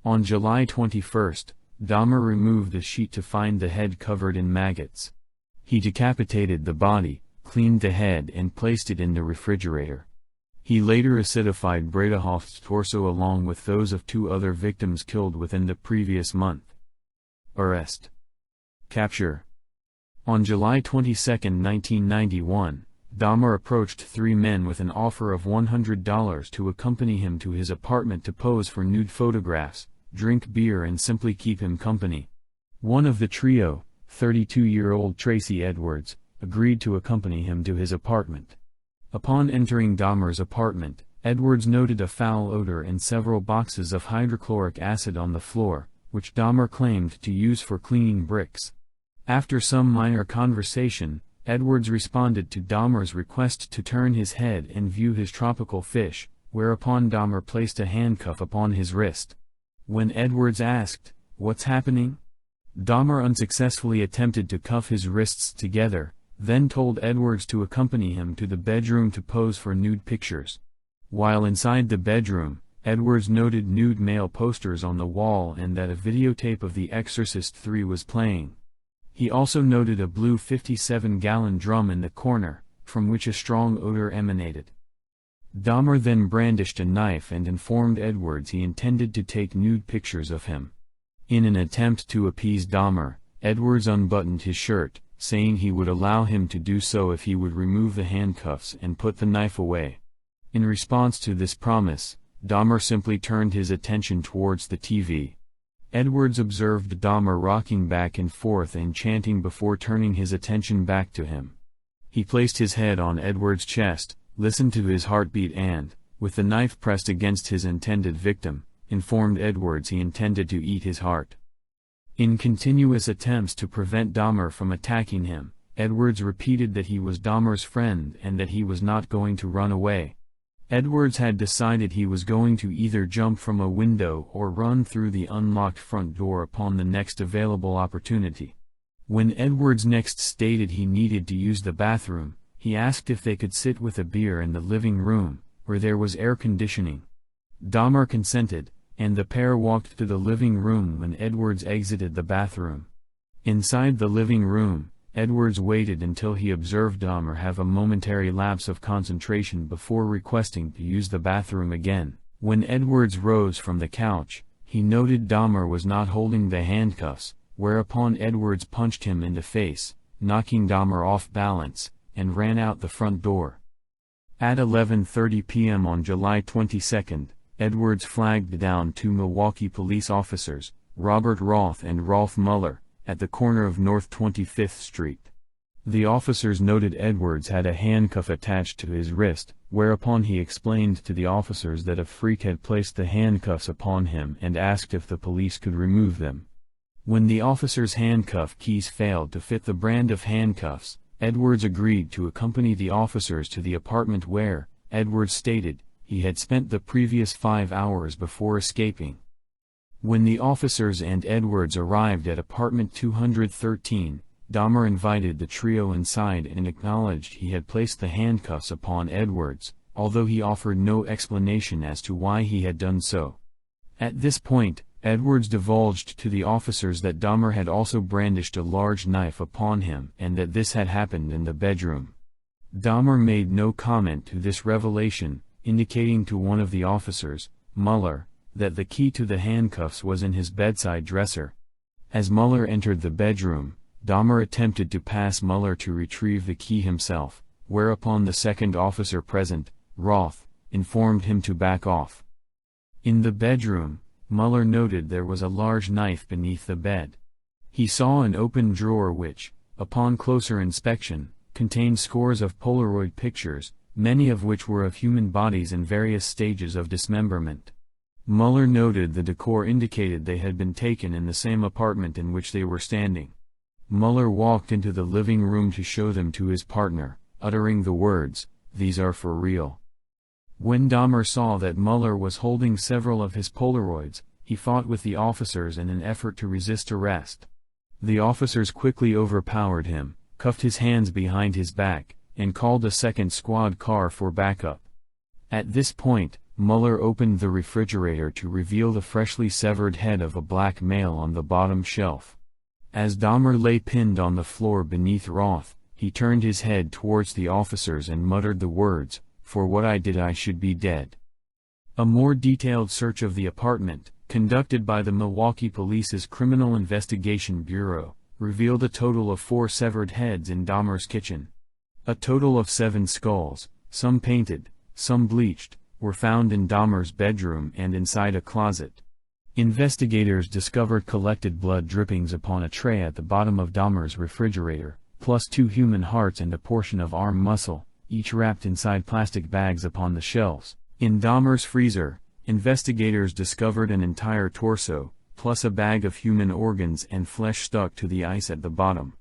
On July 21, Dahmer removed the sheet to find the head covered in maggots. He decapitated the body, cleaned the head and placed it in the refrigerator. He later acidified Bredehoft's torso along with those of 2 other victims killed within the previous month. Arrest. Capture. On July 22, 1991, Dahmer approached 3 men with an offer of $100 to accompany him to his apartment to pose for nude photographs, drink beer and simply keep him company. One of the trio, 32-year-old Tracy Edwards, agreed to accompany him to his apartment. Upon entering Dahmer's apartment, Edwards noted a foul odor and several boxes of hydrochloric acid on the floor, which Dahmer claimed to use for cleaning bricks. After some minor conversation, Edwards responded to Dahmer's request to turn his head and view his tropical fish, whereupon Dahmer placed a handcuff upon his wrist. When Edwards asked, "What's happening?" Dahmer unsuccessfully attempted to cuff his wrists together, then told Edwards to accompany him to the bedroom to pose for nude pictures. While inside the bedroom, Edwards noted nude male posters on the wall and that a videotape of The Exorcist III was playing. He also noted a blue 57-gallon drum in the corner, from which a strong odor emanated. Dahmer then brandished a knife and informed Edwards he intended to take nude pictures of him. In an attempt to appease Dahmer, Edwards unbuttoned his shirt, saying he would allow him to do so if he would remove the handcuffs and put the knife away. In response to this promise, Dahmer simply turned his attention towards the TV. Edwards observed Dahmer rocking back and forth and chanting before turning his attention back to him. He placed his head on Edwards' chest, listened to his heartbeat and, with the knife pressed against his intended victim, informed Edwards he intended to eat his heart. In continuous attempts to prevent Dahmer from attacking him, Edwards repeated that he was Dahmer's friend and that he was not going to run away. Edwards had decided he was going to either jump from a window or run through the unlocked front door upon the next available opportunity. When Edwards next stated he needed to use the bathroom, he asked if they could sit with a beer in the living room, where there was air conditioning. Dahmer consented, and the pair walked to the living room when Edwards exited the bathroom. Inside the living room, Edwards waited until he observed Dahmer have a momentary lapse of concentration before requesting to use the bathroom again. When Edwards rose from the couch, he noted Dahmer was not holding the handcuffs, whereupon Edwards punched him in the face, knocking Dahmer off balance, and ran out the front door. At 11:30 p.m. on July 22, Edwards flagged down 2 Milwaukee police officers, Robert Roth and Rolf Muller, at the corner of North 25th Street. The officers noted Edwards had a handcuff attached to his wrist, whereupon he explained to the officers that a freak had placed the handcuffs upon him and asked if the police could remove them. When the officers' handcuff keys failed to fit the brand of handcuffs, Edwards agreed to accompany the officers to the apartment where, Edwards stated, he had spent the previous 5 hours before escaping. When the officers and Edwards arrived at apartment 213, Dahmer invited the trio inside and acknowledged he had placed the handcuffs upon Edwards, although he offered no explanation as to why he had done so. At this point, Edwards divulged to the officers that Dahmer had also brandished a large knife upon him and that this had happened in the bedroom. Dahmer made no comment to this revelation, indicating to one of the officers, Muller, that the key to the handcuffs was in his bedside dresser. As Muller entered the bedroom, Dahmer attempted to pass Muller to retrieve the key himself, whereupon the second officer present, Roth, informed him to back off. In the bedroom, Muller noted there was a large knife beneath the bed. He saw an open drawer which, upon closer inspection, contained scores of Polaroid pictures, many of which were of human bodies in various stages of dismemberment. Muller noted the decor indicated they had been taken in the same apartment in which they were standing. Muller walked into the living room to show them to his partner, uttering the words, "These are for real." When Dahmer saw that Muller was holding several of his Polaroids, he fought with the officers in an effort to resist arrest. The officers quickly overpowered him, cuffed his hands behind his back, and called a second squad car for backup. At this point, Muller opened the refrigerator to reveal the freshly severed head of a black male on the bottom shelf. As Dahmer lay pinned on the floor beneath Roth, he turned his head towards the officers and muttered the words, "For what I did I should be dead." A more detailed search of the apartment, conducted by the Milwaukee Police's Criminal Investigation Bureau, revealed a total of 4 severed heads in Dahmer's kitchen. A total of 7 skulls, some painted, some bleached, were found in Dahmer's bedroom and inside a closet. Investigators discovered collected blood drippings upon a tray at the bottom of Dahmer's refrigerator, plus 2 human hearts and a portion of arm muscle, each wrapped inside plastic bags upon the shelves. In Dahmer's freezer, investigators discovered an entire torso, plus a bag of human organs and flesh stuck to the ice at the bottom.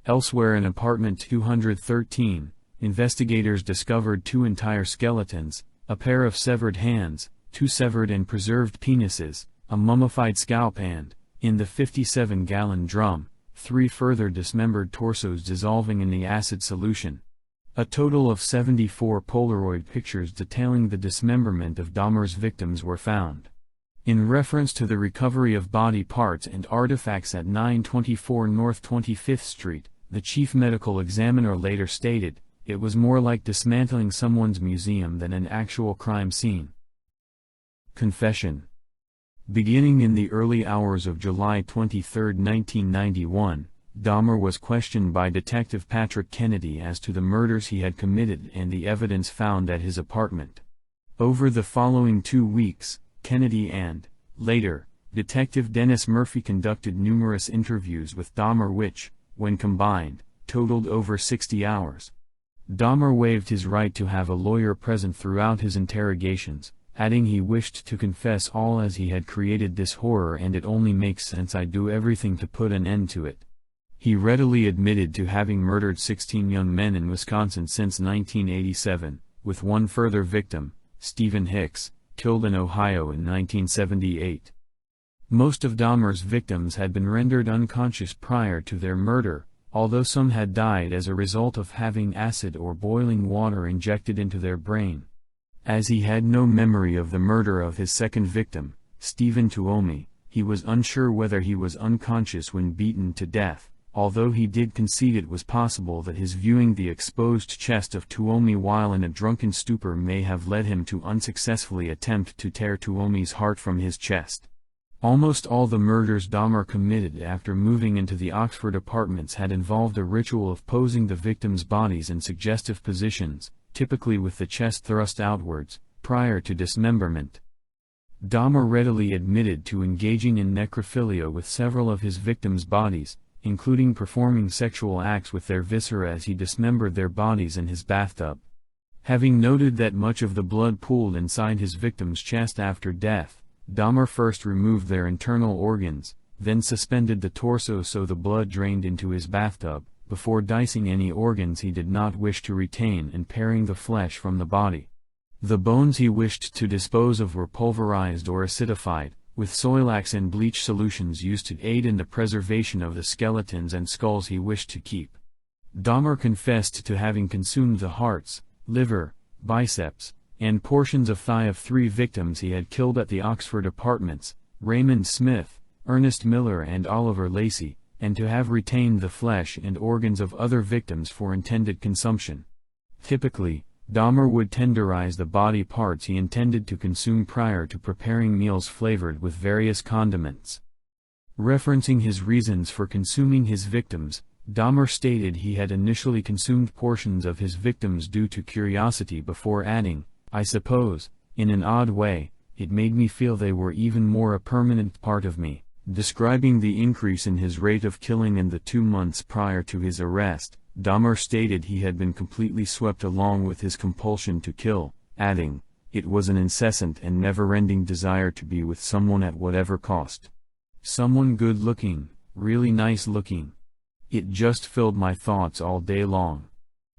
Elsewhere in apartment 213, investigators discovered 2 entire skeletons, a pair of severed hands, 2 severed and preserved penises, a mummified scalp and, in the 57-gallon drum, 3 further dismembered torsos dissolving in the acid solution. A total of 74 Polaroid pictures detailing the dismemberment of Dahmer's victims were found. In reference to the recovery of body parts and artifacts at 924 North 25th Street, the chief medical examiner later stated, "It was more like dismantling someone's museum than an actual crime scene." Confession. Beginning in the early hours of July 23, 1991, Dahmer was questioned by Detective Patrick Kennedy as to the murders he had committed and the evidence found at his apartment. Over the following 2 weeks, Kennedy and, later, Detective Dennis Murphy conducted numerous interviews with Dahmer which, when combined, totaled over 60 hours. Dahmer waived his right to have a lawyer present throughout his interrogations, adding he wished to confess all as he had created this horror and it only makes sense I do everything to put an end to it. He readily admitted to having murdered 16 young men in Wisconsin since 1987, with one further victim, Stephen Hicks, killed in Ohio in 1978. Most of Dahmer's victims had been rendered unconscious prior to their murder, although some had died as a result of having acid or boiling water injected into their brain. As he had no memory of the murder of his second victim, Stephen Tuomi, he was unsure whether he was unconscious when beaten to death, although he did concede it was possible that his viewing the exposed chest of Tuomi while in a drunken stupor may have led him to unsuccessfully attempt to tear Tuomi's heart from his chest. Almost all the murders Dahmer committed after moving into the Oxford apartments had involved a ritual of posing the victims' bodies in suggestive positions, typically with the chest thrust outwards, prior to dismemberment. Dahmer readily admitted to engaging in necrophilia with several of his victims' bodies, including performing sexual acts with their viscera as he dismembered their bodies in his bathtub. Having noted that much of the blood pooled inside his victim's chest after death, Dahmer first removed their internal organs, then suspended the torso so the blood drained into his bathtub, before dicing any organs he did not wish to retain and paring the flesh from the body. The bones he wished to dispose of were pulverized or acidified, with Soilax and bleach solutions used to aid in the preservation of the skeletons and skulls he wished to keep. Dahmer confessed to having consumed the hearts, liver, biceps, and portions of thigh of 3 victims he had killed at the Oxford apartments, Raymond Smith, Ernest Miller and Oliver Lacey, and to have retained the flesh and organs of other victims for intended consumption. Typically, Dahmer would tenderize the body parts he intended to consume prior to preparing meals flavored with various condiments. Referencing his reasons for consuming his victims, Dahmer stated he had initially consumed portions of his victims due to curiosity before adding, "I suppose, in an odd way, it made me feel they were even more a permanent part of me." Describing the increase in his rate of killing in the 2 months prior to his arrest, Dahmer stated he had been completely swept along with his compulsion to kill, adding, "It was an incessant and never-ending desire to be with someone at whatever cost. Someone good-looking, really nice-looking. It just filled my thoughts all day long."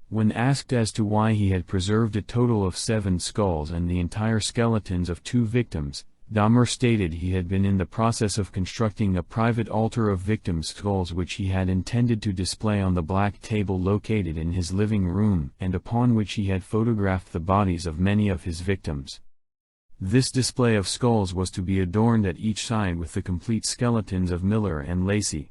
When asked as to why he had preserved a total of 7 skulls and the entire skeletons of 2 victims, Dahmer stated he had been in the process of constructing a private altar of victims' skulls which he had intended to display on the black table located in his living room and upon which he had photographed the bodies of many of his victims. This display of skulls was to be adorned at each side with the complete skeletons of Miller and Lacey.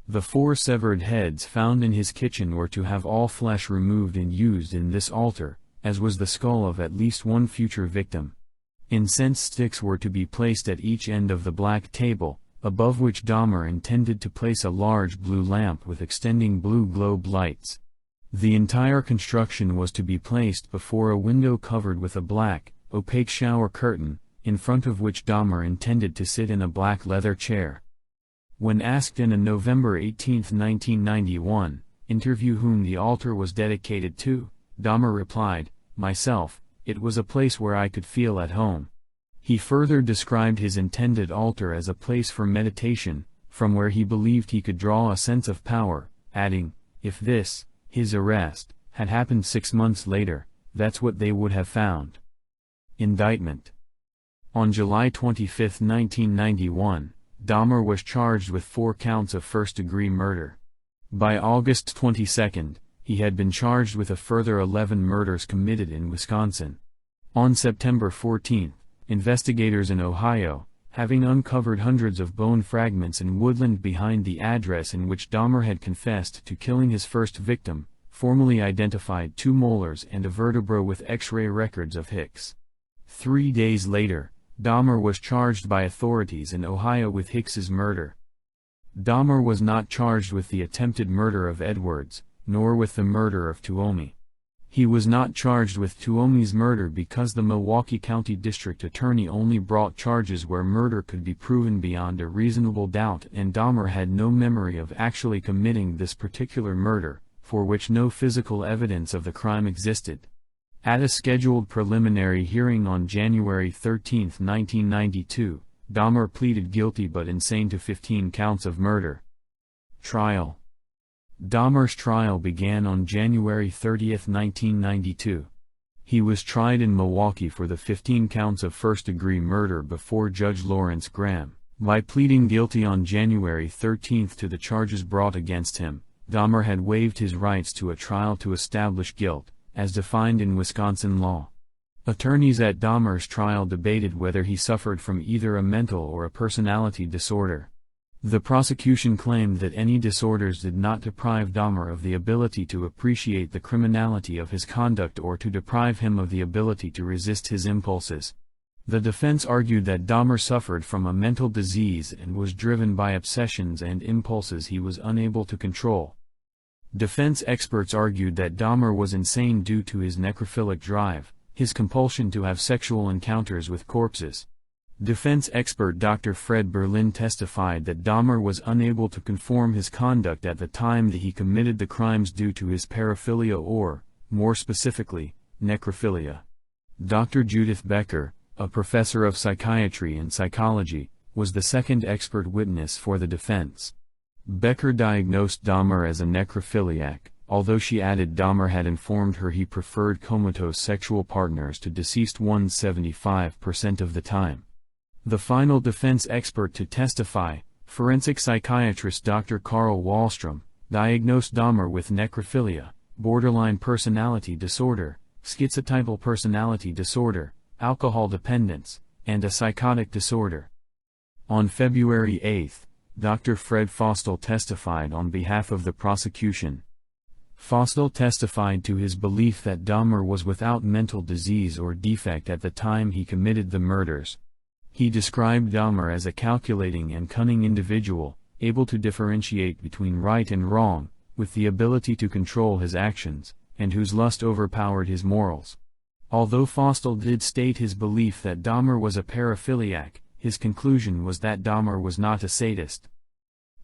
The 4 severed heads found in his kitchen were to have all flesh removed and used in this altar, as was the skull of at least one future victim. Incense sticks were to be placed at each end of the black table, above which Dahmer intended to place a large blue lamp with extending blue globe lights. The entire construction was to be placed before a window covered with a black, opaque shower curtain, in front of which Dahmer intended to sit in a black leather chair. When asked in a November 18, 1991, interview whom the altar was dedicated to, Dahmer replied, "Myself. It was a place where I could feel at home." He further described his intended altar as a place for meditation, from where he believed he could draw a sense of power, adding, "If this, his arrest, had happened 6 months later, that's what they would have found." Indictment. On July 25, 1991, Dahmer was charged with 4 counts of first-degree murder. By August 22, he had been charged with a further 11 murders committed in Wisconsin. On September 14, investigators in Ohio, having uncovered hundreds of bone fragments in woodland behind the address in which Dahmer had confessed to killing his first victim, formally identified 2 molars and a vertebra with X-ray records of Hicks. 3 days later, Dahmer was charged by authorities in Ohio with Hicks's murder. Dahmer was not charged with the attempted murder of Edwards, nor with the murder of Tuomi. He was not charged with Tuomi's murder because the Milwaukee County District Attorney only brought charges where murder could be proven beyond a reasonable doubt, and Dahmer had no memory of actually committing this particular murder, for which no physical evidence of the crime existed. At a scheduled preliminary hearing on January 13, 1992, Dahmer pleaded guilty but insane to 15 counts of murder. Trial. Dahmer's trial began on January 30, 1992. He was tried in Milwaukee for the 15 counts of first-degree murder before Judge Lawrence Graham. By pleading guilty on January 13 to the charges brought against him, Dahmer had waived his rights to a trial to establish guilt, as defined in Wisconsin law. Attorneys at Dahmer's trial debated whether he suffered from either a mental or a personality disorder. The prosecution claimed that any disorders did not deprive Dahmer of the ability to appreciate the criminality of his conduct or to deprive him of the ability to resist his impulses. The defense argued that Dahmer suffered from a mental disease and was driven by obsessions and impulses he was unable to control. Defense experts argued that Dahmer was insane due to his necrophilic drive, his compulsion to have sexual encounters with corpses. Defense expert Dr. Fred Berlin testified that Dahmer was unable to conform his conduct at the time that he committed the crimes due to his paraphilia or, more specifically, necrophilia. Dr. Judith Becker, a professor of psychiatry and psychology, was the second expert witness for the defense. Becker diagnosed Dahmer as a necrophiliac, although she added Dahmer had informed her he preferred comatose sexual partners to deceased ones 75% of the time. The final defense expert to testify, forensic psychiatrist Dr. Carl Wallstrom, diagnosed Dahmer with necrophilia, borderline personality disorder, schizotypal personality disorder, alcohol dependence, and a psychotic disorder. On February 8, Dr. Fred Fostel testified on behalf of the prosecution. Fostel testified to his belief that Dahmer was without mental disease or defect at the time he committed the murders. He described Dahmer as a calculating and cunning individual, able to differentiate between right and wrong, with the ability to control his actions, and whose lust overpowered his morals. Although Fostel did state his belief that Dahmer was a paraphiliac, his conclusion was that Dahmer was not a sadist.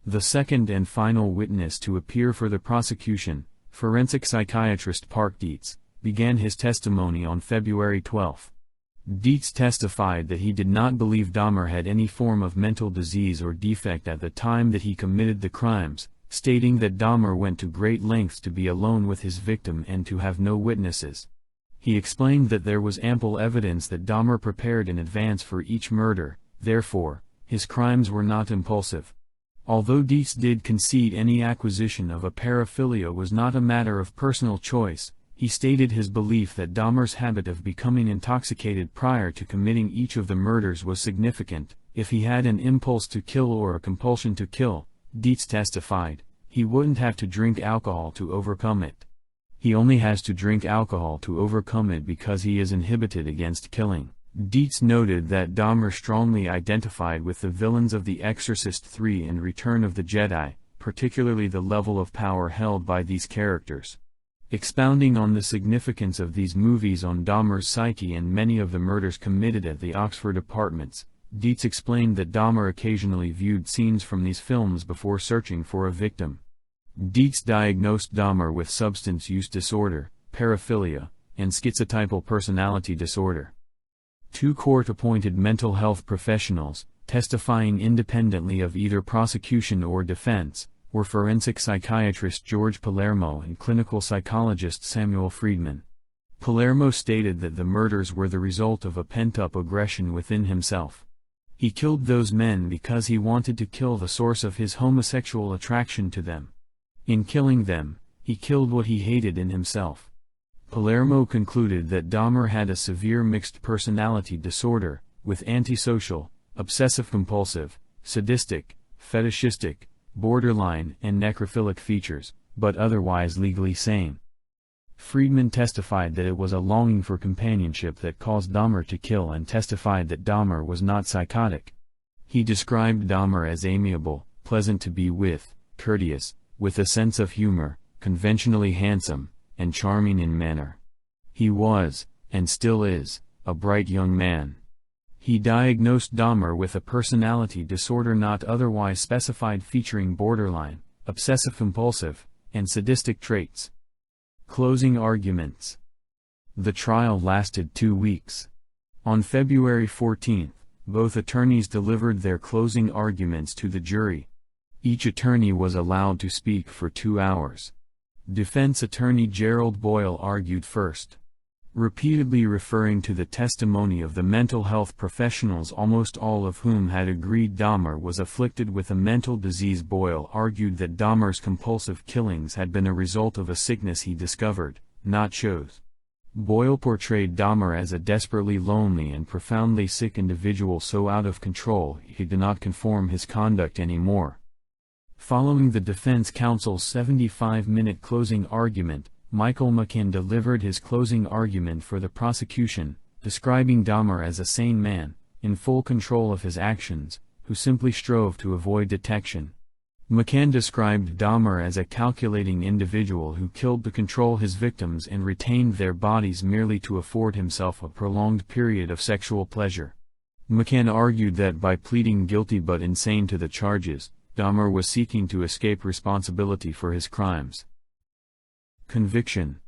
The second and final witness to appear for the prosecution, forensic psychiatrist Park Dietz, began his testimony on February 12. Dietz testified that he did not believe Dahmer had any form of mental disease or defect at the time that he committed the crimes, stating that Dahmer went to great lengths to be alone with his victim and to have no witnesses. He explained that there was ample evidence that Dahmer prepared in advance for each murder, therefore, his crimes were not impulsive. Although Dietz did concede any acquisition of a paraphilia was not a matter of personal choice, he stated his belief that Dahmer's habit of becoming intoxicated prior to committing each of the murders was significant. If he had an impulse to kill or a compulsion to kill, Dietz testified, he wouldn't have to drink alcohol to overcome it. He only has to drink alcohol to overcome it because he is inhibited against killing. Dietz noted that Dahmer strongly identified with the villains of The Exorcist III and Return of the Jedi, particularly the level of power held by these characters. Expounding on the significance of these movies on Dahmer's psyche and many of the murders committed at the Oxford apartments, Dietz explained that Dahmer occasionally viewed scenes from these films before searching for a victim. Dietz diagnosed Dahmer with substance use disorder, paraphilia, and schizotypal personality disorder. Two court-appointed mental health professionals, testifying independently of either prosecution or defense, were forensic psychiatrist George Palermo and clinical psychologist Samuel Friedman. Palermo stated that the murders were the result of a pent-up aggression within himself. He killed those men because he wanted to kill the source of his homosexual attraction to them. In killing them, he killed what he hated in himself. Palermo concluded that Dahmer had a severe mixed personality disorder, with antisocial, obsessive-compulsive, sadistic, fetishistic, borderline and necrophilic features, but otherwise legally sane. Friedman testified that it was a longing for companionship that caused Dahmer to kill and testified that Dahmer was not psychotic. He described Dahmer as amiable, pleasant to be with, courteous, with a sense of humor, conventionally handsome, and charming in manner. He was, and still is, a bright young man. He diagnosed Dahmer with a personality disorder not otherwise specified featuring borderline, obsessive-compulsive, and sadistic traits. Closing arguments. The trial lasted 2 weeks. On February 14, both attorneys delivered their closing arguments to the jury. Each attorney was allowed to speak for 2 hours. Defense attorney Gerald Boyle argued first. Repeatedly referring to the testimony of the mental health professionals, almost all of whom had agreed Dahmer was afflicted with a mental disease, Boyle argued that Dahmer's compulsive killings had been a result of a sickness he discovered, not chose. Boyle portrayed Dahmer as a desperately lonely and profoundly sick individual so out of control he did not conform his conduct anymore. Following the defense counsel's 75-minute closing argument, Michael McCann delivered his closing argument for the prosecution, describing Dahmer as a sane man, in full control of his actions, who simply strove to avoid detection. McCann described Dahmer as a calculating individual who killed to control his victims and retained their bodies merely to afford himself a prolonged period of sexual pleasure. McCann argued that by pleading guilty but insane to the charges, Dahmer was seeking to escape responsibility for his crimes. Conviction.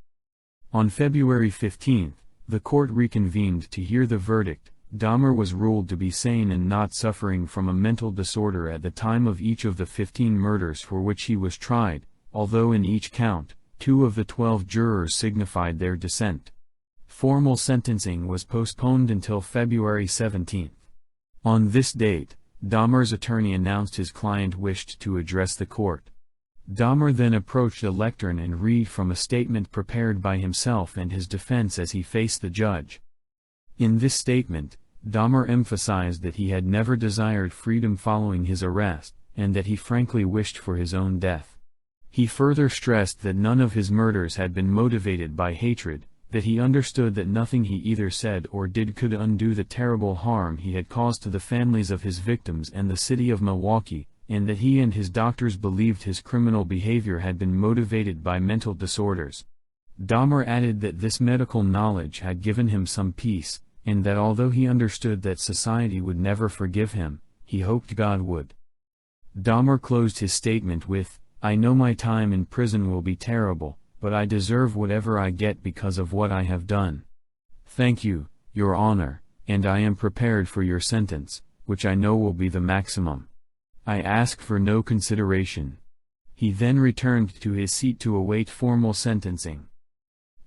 On February 15, the court reconvened to hear the verdict. Dahmer was ruled to be sane and not suffering from a mental disorder at the time of each of the 15 murders for which he was tried, although in each count, 2 of the 12 jurors signified their dissent. Formal sentencing was postponed until February 17. On this date, Dahmer's attorney announced his client wished to address the court. Dahmer then approached a lectern and read from a statement prepared by himself and his defense as he faced the judge. In this statement, Dahmer emphasized that he had never desired freedom following his arrest, and that he frankly wished for his own death. He further stressed that none of his murders had been motivated by hatred, that he understood that nothing he either said or did could undo the terrible harm he had caused to the families of his victims and the city of Milwaukee, and that he and his doctors believed his criminal behavior had been motivated by mental disorders. Dahmer added that this medical knowledge had given him some peace, and that although he understood that society would never forgive him, he hoped God would. Dahmer closed his statement with, "I know my time in prison will be terrible, but I deserve whatever I get because of what I have done. Thank you, Your Honor, and I am prepared for your sentence, which I know will be the maximum. I ask for no consideration." He then returned to his seat to await formal sentencing.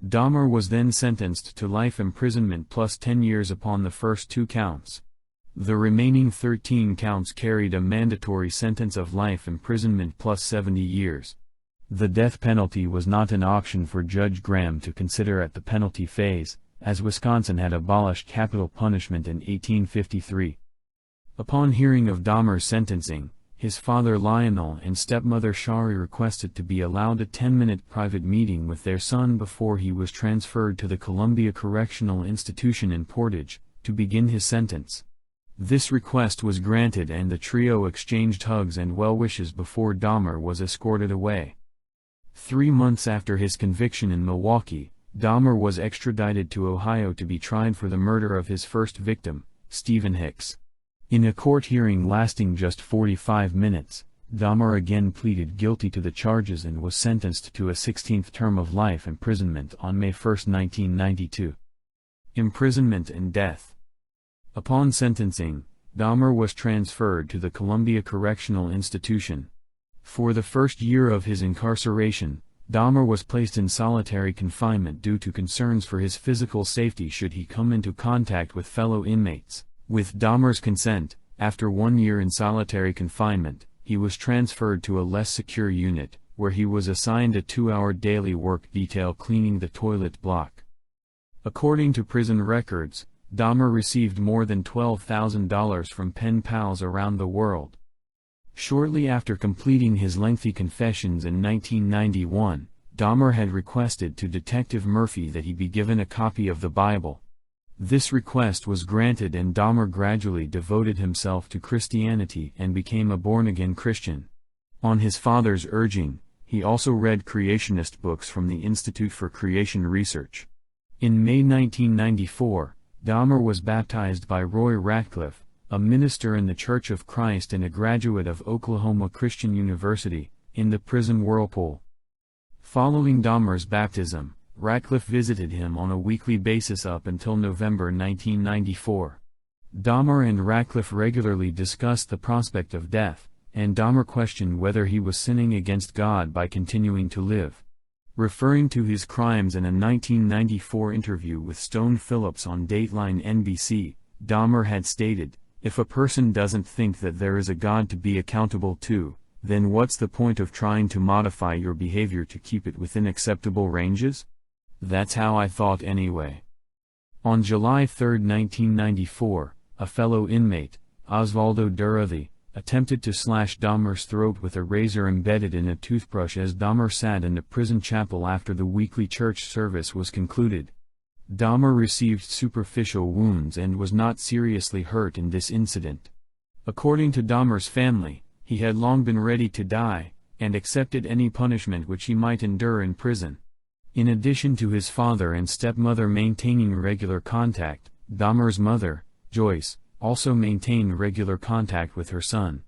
Dahmer was then sentenced to life imprisonment plus 10 years upon the first 2 counts. The remaining 13 counts carried a mandatory sentence of life imprisonment plus 70 years. The death penalty was not an option for Judge Graham to consider at the penalty phase, as Wisconsin had abolished capital punishment in 1853. Upon hearing of Dahmer's sentencing, his father Lionel and stepmother Shari requested to be allowed a 10-minute private meeting with their son before he was transferred to the Columbia Correctional Institution in Portage, to begin his sentence. This request was granted and the trio exchanged hugs and well wishes before Dahmer was escorted away. 3 months after his conviction in Milwaukee, Dahmer was extradited to Ohio to be tried for the murder of his first victim, Stephen Hicks. In a court hearing lasting just 45 minutes, Dahmer again pleaded guilty to the charges and was sentenced to a 16th term of life imprisonment on May 1, 1992. Imprisonment and death. Upon sentencing, Dahmer was transferred to the Columbia Correctional Institution. For the first year of his incarceration, Dahmer was placed in solitary confinement due to concerns for his physical safety should he come into contact with fellow inmates. With Dahmer's consent, after 1 year in solitary confinement, he was transferred to a less secure unit, where he was assigned a 2-hour daily work detail cleaning the toilet block. According to prison records, Dahmer received more than $12,000 from pen pals around the world. Shortly after completing his lengthy confessions in 1991, Dahmer had requested to Detective Murphy that he be given a copy of the Bible. This request was granted and Dahmer gradually devoted himself to Christianity and became a born-again Christian. On his father's urging, he also read creationist books from the Institute for Creation Research. In May 1994, Dahmer was baptized by Roy Ratcliffe, a minister in the Church of Christ and a graduate of Oklahoma Christian University, in the prison whirlpool. Following Dahmer's baptism, Ratcliffe visited him on a weekly basis up until November 1994. Dahmer and Ratcliffe regularly discussed the prospect of death, and Dahmer questioned whether he was sinning against God by continuing to live. Referring to his crimes in a 1994 interview with Stone Phillips on Dateline NBC, Dahmer had stated, "If a person doesn't think that there is a God to be accountable to, then what's the point of trying to modify your behavior to keep it within acceptable ranges? That's how I thought anyway." On July 3, 1994, a fellow inmate, Osvaldo Durruti, attempted to slash Dahmer's throat with a razor embedded in a toothbrush as Dahmer sat in the prison chapel after the weekly church service was concluded. Dahmer received superficial wounds and was not seriously hurt in this incident. According to Dahmer's family, he had long been ready to die, and accepted any punishment which he might endure in prison. In addition to his father and stepmother maintaining regular contact, Dahmer's mother, Joyce, also maintained regular contact with her son.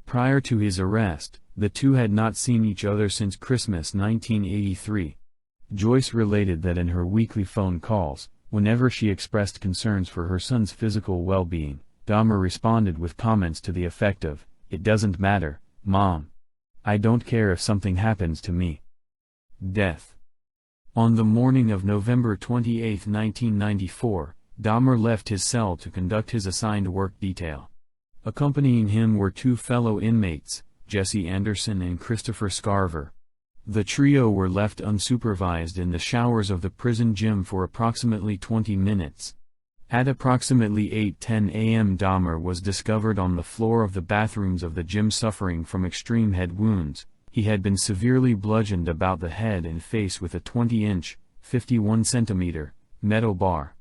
Prior to his arrest, the two had not seen each other since Christmas 1983. Joyce related that in her weekly phone calls, whenever she expressed concerns for her son's physical well-being, Dahmer responded with comments to the effect of, "It doesn't matter, Mom. I don't care if something happens to me." Death. On the morning of November 28, 1994, Dahmer left his cell to conduct his assigned work detail. Accompanying him were two fellow inmates, Jesse Anderson and Christopher Scarver. The trio were left unsupervised in the showers of the prison gym for approximately 20 minutes. At approximately 8:10 a.m. Dahmer was discovered on the floor of the bathrooms of the gym suffering from extreme head wounds. He had been severely bludgeoned about the head and face with a 20-inch, 51-centimeter, metal bar.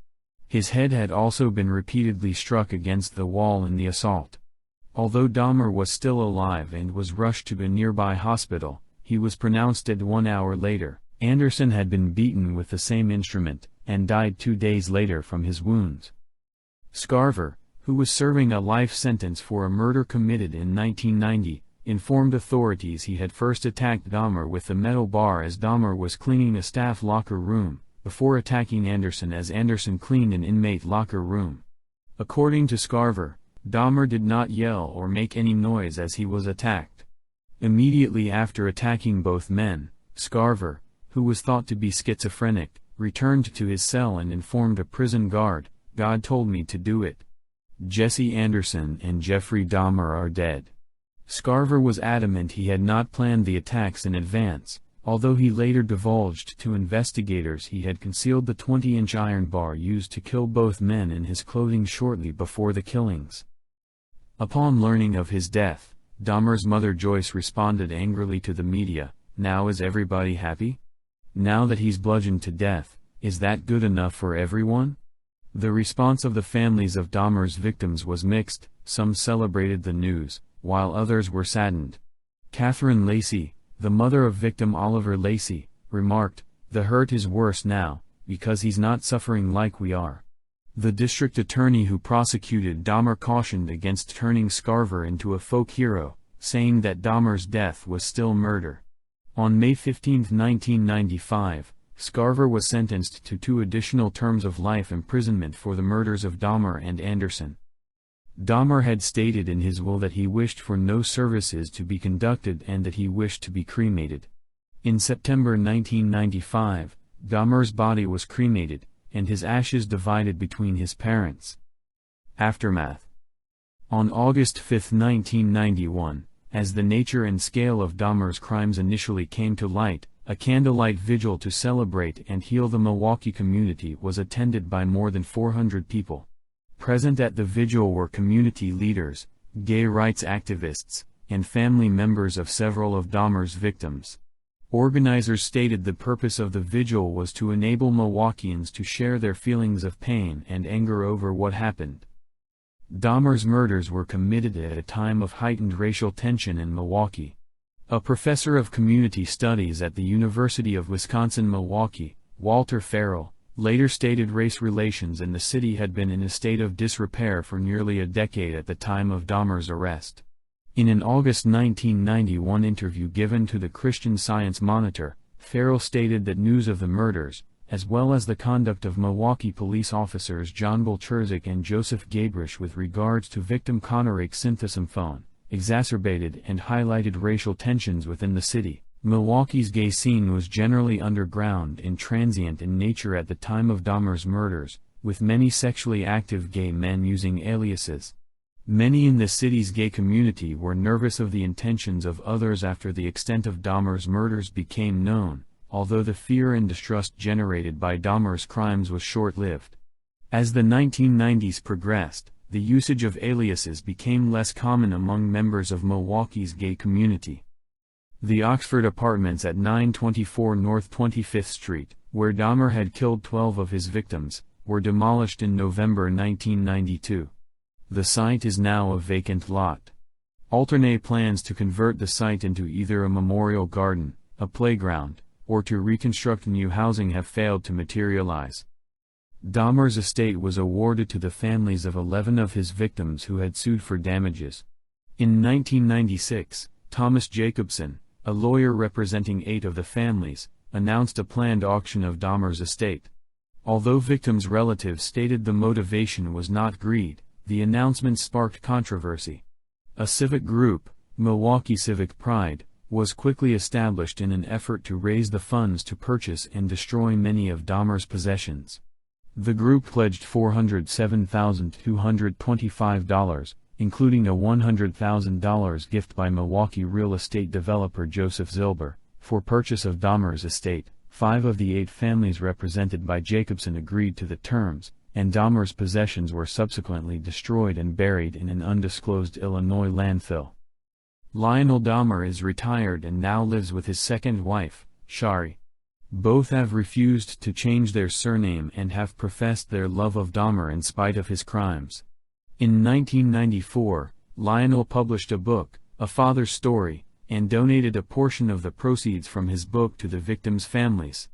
His head had also been repeatedly struck against the wall in the assault. Although Dahmer was still alive and was rushed to a nearby hospital, he was pronounced dead 1 hour later. Anderson had been beaten with the same instrument, and died 2 days later from his wounds. Scarver, who was serving a life sentence for a murder committed in 1990, informed authorities he had first attacked Dahmer with the metal bar as Dahmer was cleaning a staff locker room, before attacking Anderson as Anderson cleaned an inmate locker room. According to Scarver, Dahmer did not yell or make any noise as he was attacked. Immediately after attacking both men, Scarver, who was thought to be schizophrenic, returned to his cell and informed a prison guard, "God told me to do it." Jesse Anderson and Jeffrey Dahmer are dead. Scarver was adamant he had not planned the attacks in advance, although he later divulged to investigators he had concealed the 20-inch iron bar used to kill both men in his clothing shortly before the killings. Upon learning of his death, Dahmer's mother Joyce responded angrily to the media, "Now is everybody happy? Now that he's bludgeoned to death, is that good enough for everyone?" The response of the families of Dahmer's victims was mixed. Some celebrated the news, while others were saddened. Catherine Lacey, the mother of victim Oliver Lacey, remarked, "The hurt is worse now, because he's not suffering like we are." The district attorney who prosecuted Dahmer cautioned against turning Scarver into a folk hero, saying that Dahmer's death was still murder. On May 15, 1995, Scarver was sentenced to 2 additional terms of life imprisonment for the murders of Dahmer and Anderson. Dahmer had stated in his will that he wished for no services to be conducted and that he wished to be cremated. In September 1995, Dahmer's body was cremated, and his ashes divided between his parents. Aftermath. On August 5, 1991, as the nature and scale of Dahmer's crimes initially came to light, a candlelight vigil to celebrate and heal the Milwaukee community was attended by more than 400 people. Present at the vigil were community leaders, gay rights activists, and family members of several of Dahmer's victims. Organizers stated the purpose of the vigil was to enable Milwaukeeans to share their feelings of pain and anger over what happened. Dahmer's murders were committed at a time of heightened racial tension in Milwaukee. A professor of community studies at the University of Wisconsin-Milwaukee, Walter Farrell, later stated race relations in the city had been in a state of disrepair for nearly a decade at the time of Dahmer's arrest. In an August 1991 interview given to the Christian Science Monitor, Farrell stated that news of the murders, as well as the conduct of Milwaukee police officers John Bolcherzik and Joseph Gabrish with regards to victim Conoric Synthesymphone, exacerbated and highlighted racial tensions within the city. Milwaukee's gay scene was generally underground and transient in nature at the time of Dahmer's murders, with many sexually active gay men using aliases. Many in the city's gay community were nervous of the intentions of others after the extent of Dahmer's murders became known, although the fear and distrust generated by Dahmer's crimes was short-lived. As the 1990s progressed, the usage of aliases became less common among members of Milwaukee's gay community. The Oxford Apartments at 924 North 25th Street, where Dahmer had killed 12 of his victims, were demolished in November 1992. The site is now a vacant lot. Alternate plans to convert the site into either a memorial garden, a playground, or to reconstruct new housing have failed to materialize. Dahmer's estate was awarded to the families of 11 of his victims who had sued for damages. In 1996, Thomas Jacobson, a lawyer representing 8 of the families, announced a planned auction of Dahmer's estate. Although victims' relatives stated the motivation was not greed, the announcement sparked controversy. A civic group, Milwaukee Civic Pride, was quickly established in an effort to raise the funds to purchase and destroy many of Dahmer's possessions. The group pledged $407,225, including a $100,000 gift by Milwaukee real estate developer Joseph Zilber, for purchase of Dahmer's estate. 5 of the 8 families represented by Jacobson agreed to the terms, and Dahmer's possessions were subsequently destroyed and buried in an undisclosed Illinois landfill. Lionel Dahmer is retired and now lives with his second wife, Shari. Both have refused to change their surname and have professed their love of Dahmer in spite of his crimes. In 1994, Lionel published a book, A Father's Story, and donated a portion of the proceeds from his book to the victims' families.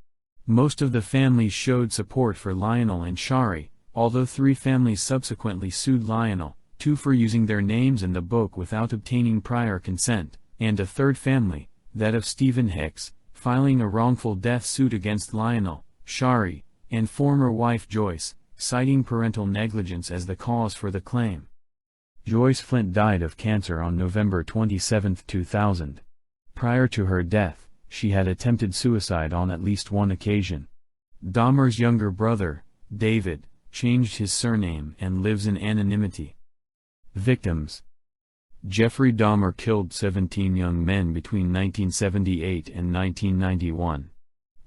Most of the families showed support for Lionel and Shari, although 3 families subsequently sued Lionel, 2 for using their names in the book without obtaining prior consent, and a 3rd family, that of Stephen Hicks, filing a wrongful death suit against Lionel, Shari, and former wife Joyce, citing parental negligence as the cause for the claim. Joyce Flint died of cancer on November 27, 2000. Prior to her death, she had attempted suicide on at least one occasion. Dahmer's younger brother, David, changed his surname and lives in anonymity. Victims: Jeffrey Dahmer killed 17 young men between 1978 and 1991.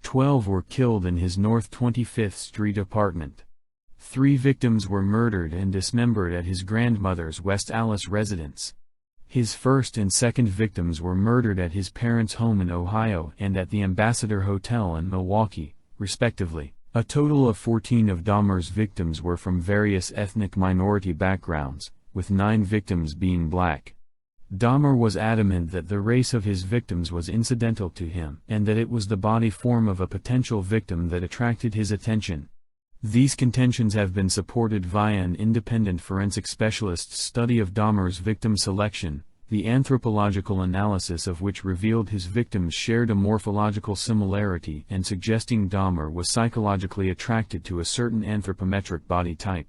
12 were killed in his North 25th Street apartment. 3 victims were murdered and dismembered at his grandmother's West Allis residence. His first and second victims were murdered at his parents' home in Ohio and at the Ambassador Hotel in Milwaukee, respectively. A total of 14 of Dahmer's victims were from various ethnic minority backgrounds, with 9 victims being black. Dahmer was adamant that the race of his victims was incidental to him and that it was the body form of a potential victim that attracted his attention. These contentions have been supported via an independent forensic specialist's study of Dahmer's victim selection, the anthropological analysis of which revealed his victims shared a morphological similarity and suggesting Dahmer was psychologically attracted to a certain anthropometric body type.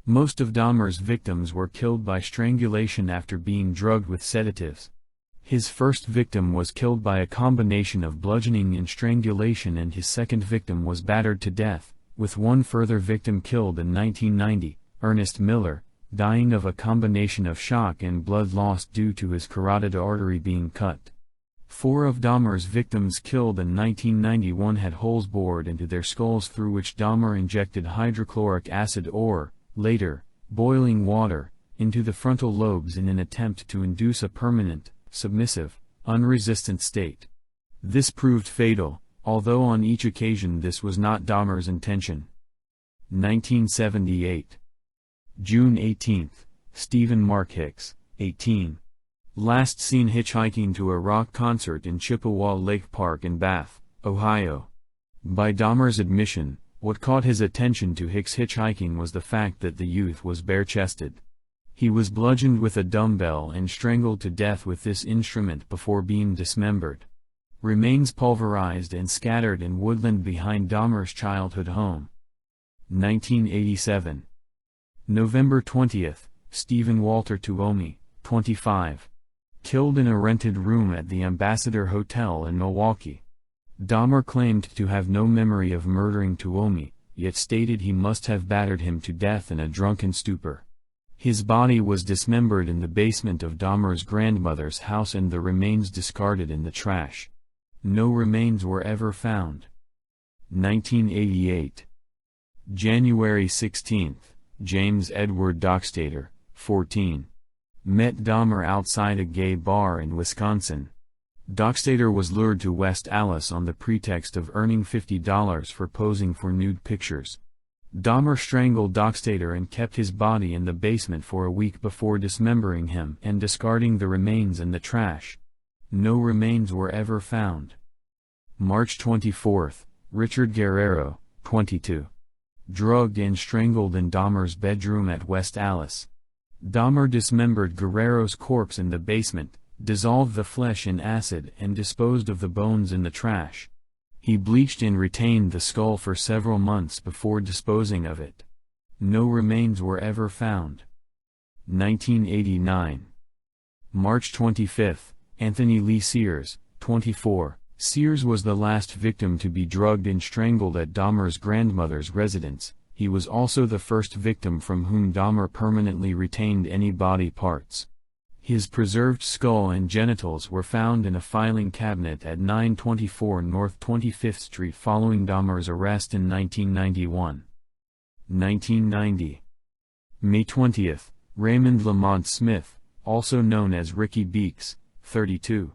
Most of Dahmer's victims were killed by strangulation after being drugged with sedatives. His first victim was killed by a combination of bludgeoning and strangulation, and his second victim was battered to death, with one further victim killed in 1990, Ernest Miller, dying of a combination of shock and blood loss due to his carotid artery being cut. 4 of Dahmer's victims killed in 1991 had holes bored into their skulls through which Dahmer injected hydrochloric acid or, later, boiling water, into the frontal lobes in an attempt to induce a permanent, submissive, unresistant state. This proved fatal, although on each occasion this was not Dahmer's intention. 1978. June 18, Stephen Mark Hicks, 18. Last seen hitchhiking to a rock concert in Chippewa Lake Park in Bath, Ohio. By Dahmer's admission, what caught his attention to Hicks hitchhiking was the fact that the youth was bare-chested. He was bludgeoned with a dumbbell and strangled to death with this instrument before being dismembered. Remains pulverized and scattered in woodland behind Dahmer's childhood home. 1987. November 20, Stephen Walter Tuomi, 25. Killed in a rented room at the Ambassador Hotel in Milwaukee. Dahmer claimed to have no memory of murdering Tuomi, yet stated he must have battered him to death in a drunken stupor. His body was dismembered in the basement of Dahmer's grandmother's house and the remains discarded in the trash. No remains were ever found. 1988. January 16, James Edward Dockstader, 14. Met Dahmer outside a gay bar in Wisconsin. Dockstader was lured to West Allis on the pretext of earning $50 for posing for nude pictures. Dahmer strangled Dockstader and kept his body in the basement for a week before dismembering him and discarding the remains in the trash. No remains were ever found. March 24, Richard Guerrero, 22. drugged and strangled in Dahmer's bedroom at West Allis. Dahmer dismembered Guerrero's corpse in the basement, dissolved the flesh in acid and disposed of the bones in the trash. He bleached and retained the skull for several months before disposing of it. No remains were ever found. 1989. March 25. Anthony Lee Sears, 24. Sears was the last victim to be drugged and strangled at Dahmer's grandmother's residence. He was also the first victim from whom Dahmer permanently retained any body parts. His preserved skull and genitals were found in a filing cabinet at 924 North 25th Street following Dahmer's arrest in 1991. 1990. May 20. Raymond Lamont Smith, also known as Ricky Beeks, 32.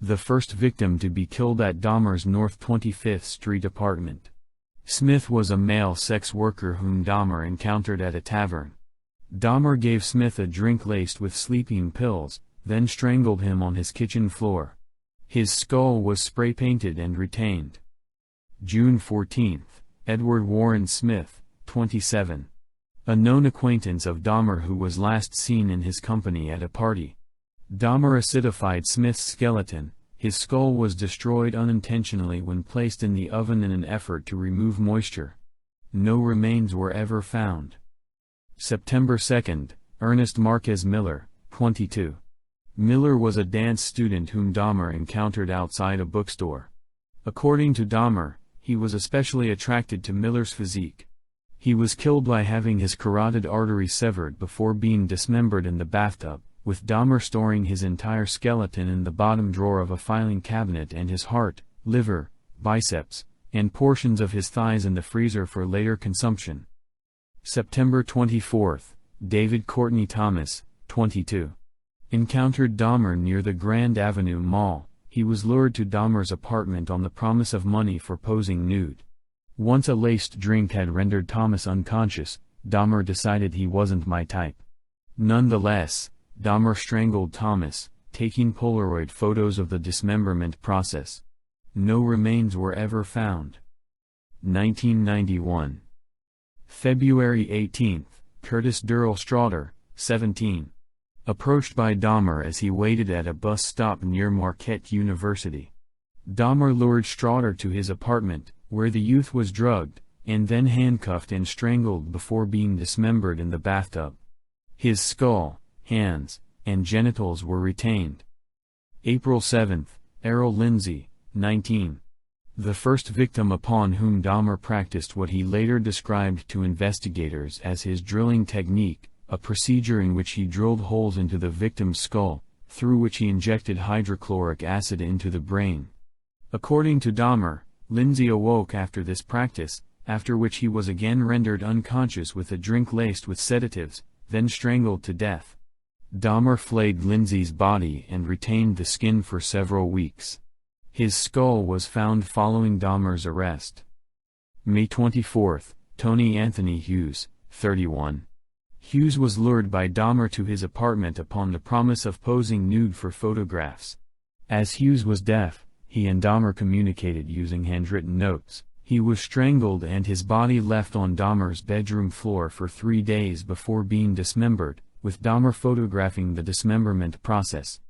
The first victim to be killed at Dahmer's North 25th Street apartment. Smith was a male sex worker whom Dahmer encountered at a tavern. Dahmer gave Smith a drink laced with sleeping pills, then strangled him on his kitchen floor. His skull was spray-painted and retained. June 14. Edward Warren Smith, 27. A known acquaintance of Dahmer who was last seen in his company at a party. Dahmer acidified Smith's skeleton. His skull was destroyed unintentionally when placed in the oven in an effort to remove moisture. No remains were ever found. September 2. Ernest Marquez Miller, 22. Miller was a dance student whom Dahmer encountered outside a bookstore. According to Dahmer, he was especially attracted to Miller's physique. He was killed by having his carotid artery severed before being dismembered in the bathtub, with Dahmer storing his entire skeleton in the bottom drawer of a filing cabinet and his heart, liver, biceps, and portions of his thighs in the freezer for later consumption. September 24. David Courtney Thomas, 22. Encountered Dahmer near the Grand Avenue Mall. He was lured to Dahmer's apartment on the promise of money for posing nude. Once a laced drink had rendered Thomas unconscious, Dahmer decided he wasn't my type. Nonetheless, Dahmer strangled Thomas, taking Polaroid photos of the dismemberment process. No remains were ever found. 1991. February 18. Curtis Durrell Straughter, 17. Approached by Dahmer as he waited at a bus stop near Marquette University. Dahmer lured Straughter to his apartment, where the youth was drugged, and then handcuffed and strangled before being dismembered in the bathtub. His skull, hands, and genitals were retained. April 7. Errol Lindsay, 19. The first victim upon whom Dahmer practiced what he later described to investigators as his drilling technique, a procedure in which he drilled holes into the victim's skull, through which he injected hydrochloric acid into the brain. According to Dahmer, Lindsay awoke after this practice, after which he was again rendered unconscious with a drink laced with sedatives, then strangled to death. Dahmer flayed Lindsay's body and retained the skin for several weeks. His skull was found following Dahmer's arrest. May 24. Tony Anthony Hughes, 31. Hughes was lured by Dahmer to his apartment upon the promise of posing nude for photographs. As Hughes was deaf, he and Dahmer communicated using handwritten notes. He was strangled and his body left on Dahmer's bedroom floor for 3 days before being dismembered, with Dahmer photographing the dismemberment process.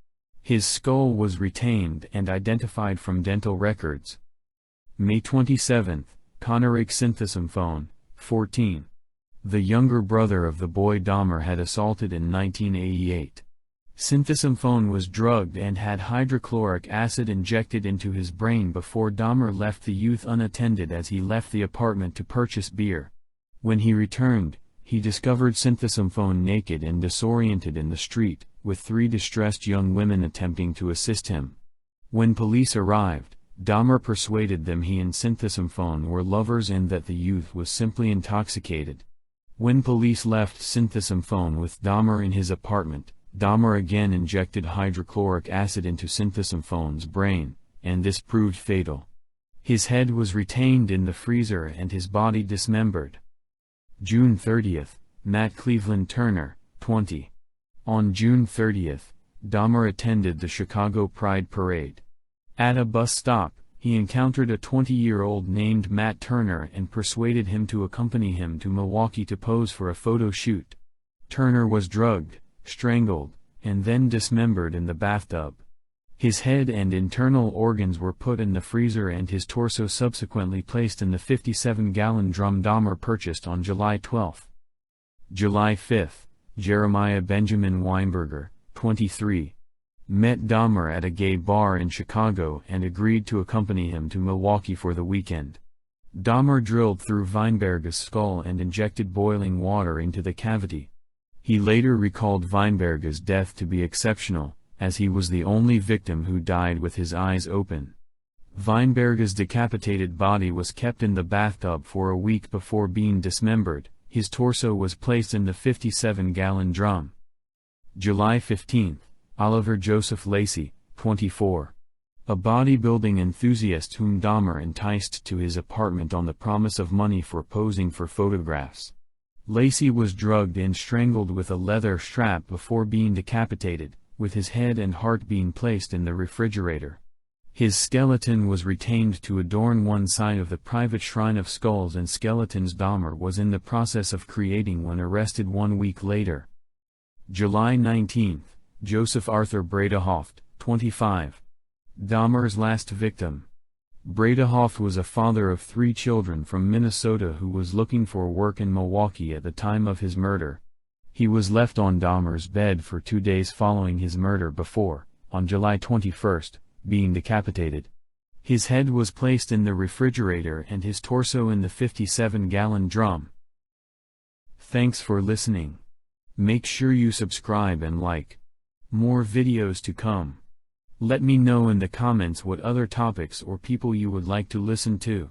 His skull was retained and identified from dental records. May 27. Conoric Synthesymphone, 14. The younger brother of the boy Dahmer had assaulted in 1988. Synthesymphone was drugged and had hydrochloric acid injected into his brain before Dahmer left the youth unattended as he left the apartment to purchase beer. When he returned, he discovered Synthesymphone naked and disoriented in the street, with 3 distressed young women attempting to assist him. When police arrived, Dahmer persuaded them he and Synthesymphone were lovers and that the youth was simply intoxicated. When police left Synthesymphone with Dahmer in his apartment, Dahmer again injected hydrochloric acid into Synthesymphone's brain, and this proved fatal. His head was retained in the freezer and his body dismembered. June 30. Matt Cleveland Turner, 20. On June 30, Dahmer attended the Chicago Pride Parade. At a bus stop, he encountered a 20-year-old named Matt Turner and persuaded him to accompany him to Milwaukee to pose for a photo shoot. Turner was drugged, strangled, and then dismembered in the bathtub. His head and internal organs were put in the freezer and his torso subsequently placed in the 57-gallon drum Dahmer purchased on July 12. July 5, Jeremiah Benjamin Weinberger, 23, met Dahmer at a gay bar in Chicago and agreed to accompany him to Milwaukee for the weekend. Dahmer drilled through Weinberger's skull and injected boiling water into the cavity. He later recalled Weinberger's death to be exceptional, as he was the only victim who died with his eyes open. Weinberger's decapitated body was kept in the bathtub for a week before being dismembered. His torso was placed in the 57-gallon drum. July 15, Oliver Joseph Lacey, 24. A bodybuilding enthusiast whom Dahmer enticed to his apartment on the promise of money for posing for photographs. Lacey was drugged and strangled with a leather strap before being decapitated, with his head and heart being placed in the refrigerator. His skeleton was retained to adorn one side of the private shrine of skulls and skeletons Dahmer was in the process of creating when arrested 1 week later. July 19, Joseph Arthur Bredehoft, 25. Dahmer's last victim. Bredehoft was a father of 3 children from Minnesota who was looking for work in Milwaukee at the time of his murder. He was left on Dahmer's bed for 2 days following his murder before, on July 21, being decapitated. His head was placed in the refrigerator and his torso in the 57-gallon drum. Thanks for listening. Make sure you subscribe and like. More videos to come. Let me know in the comments what other topics or people you would like to listen to.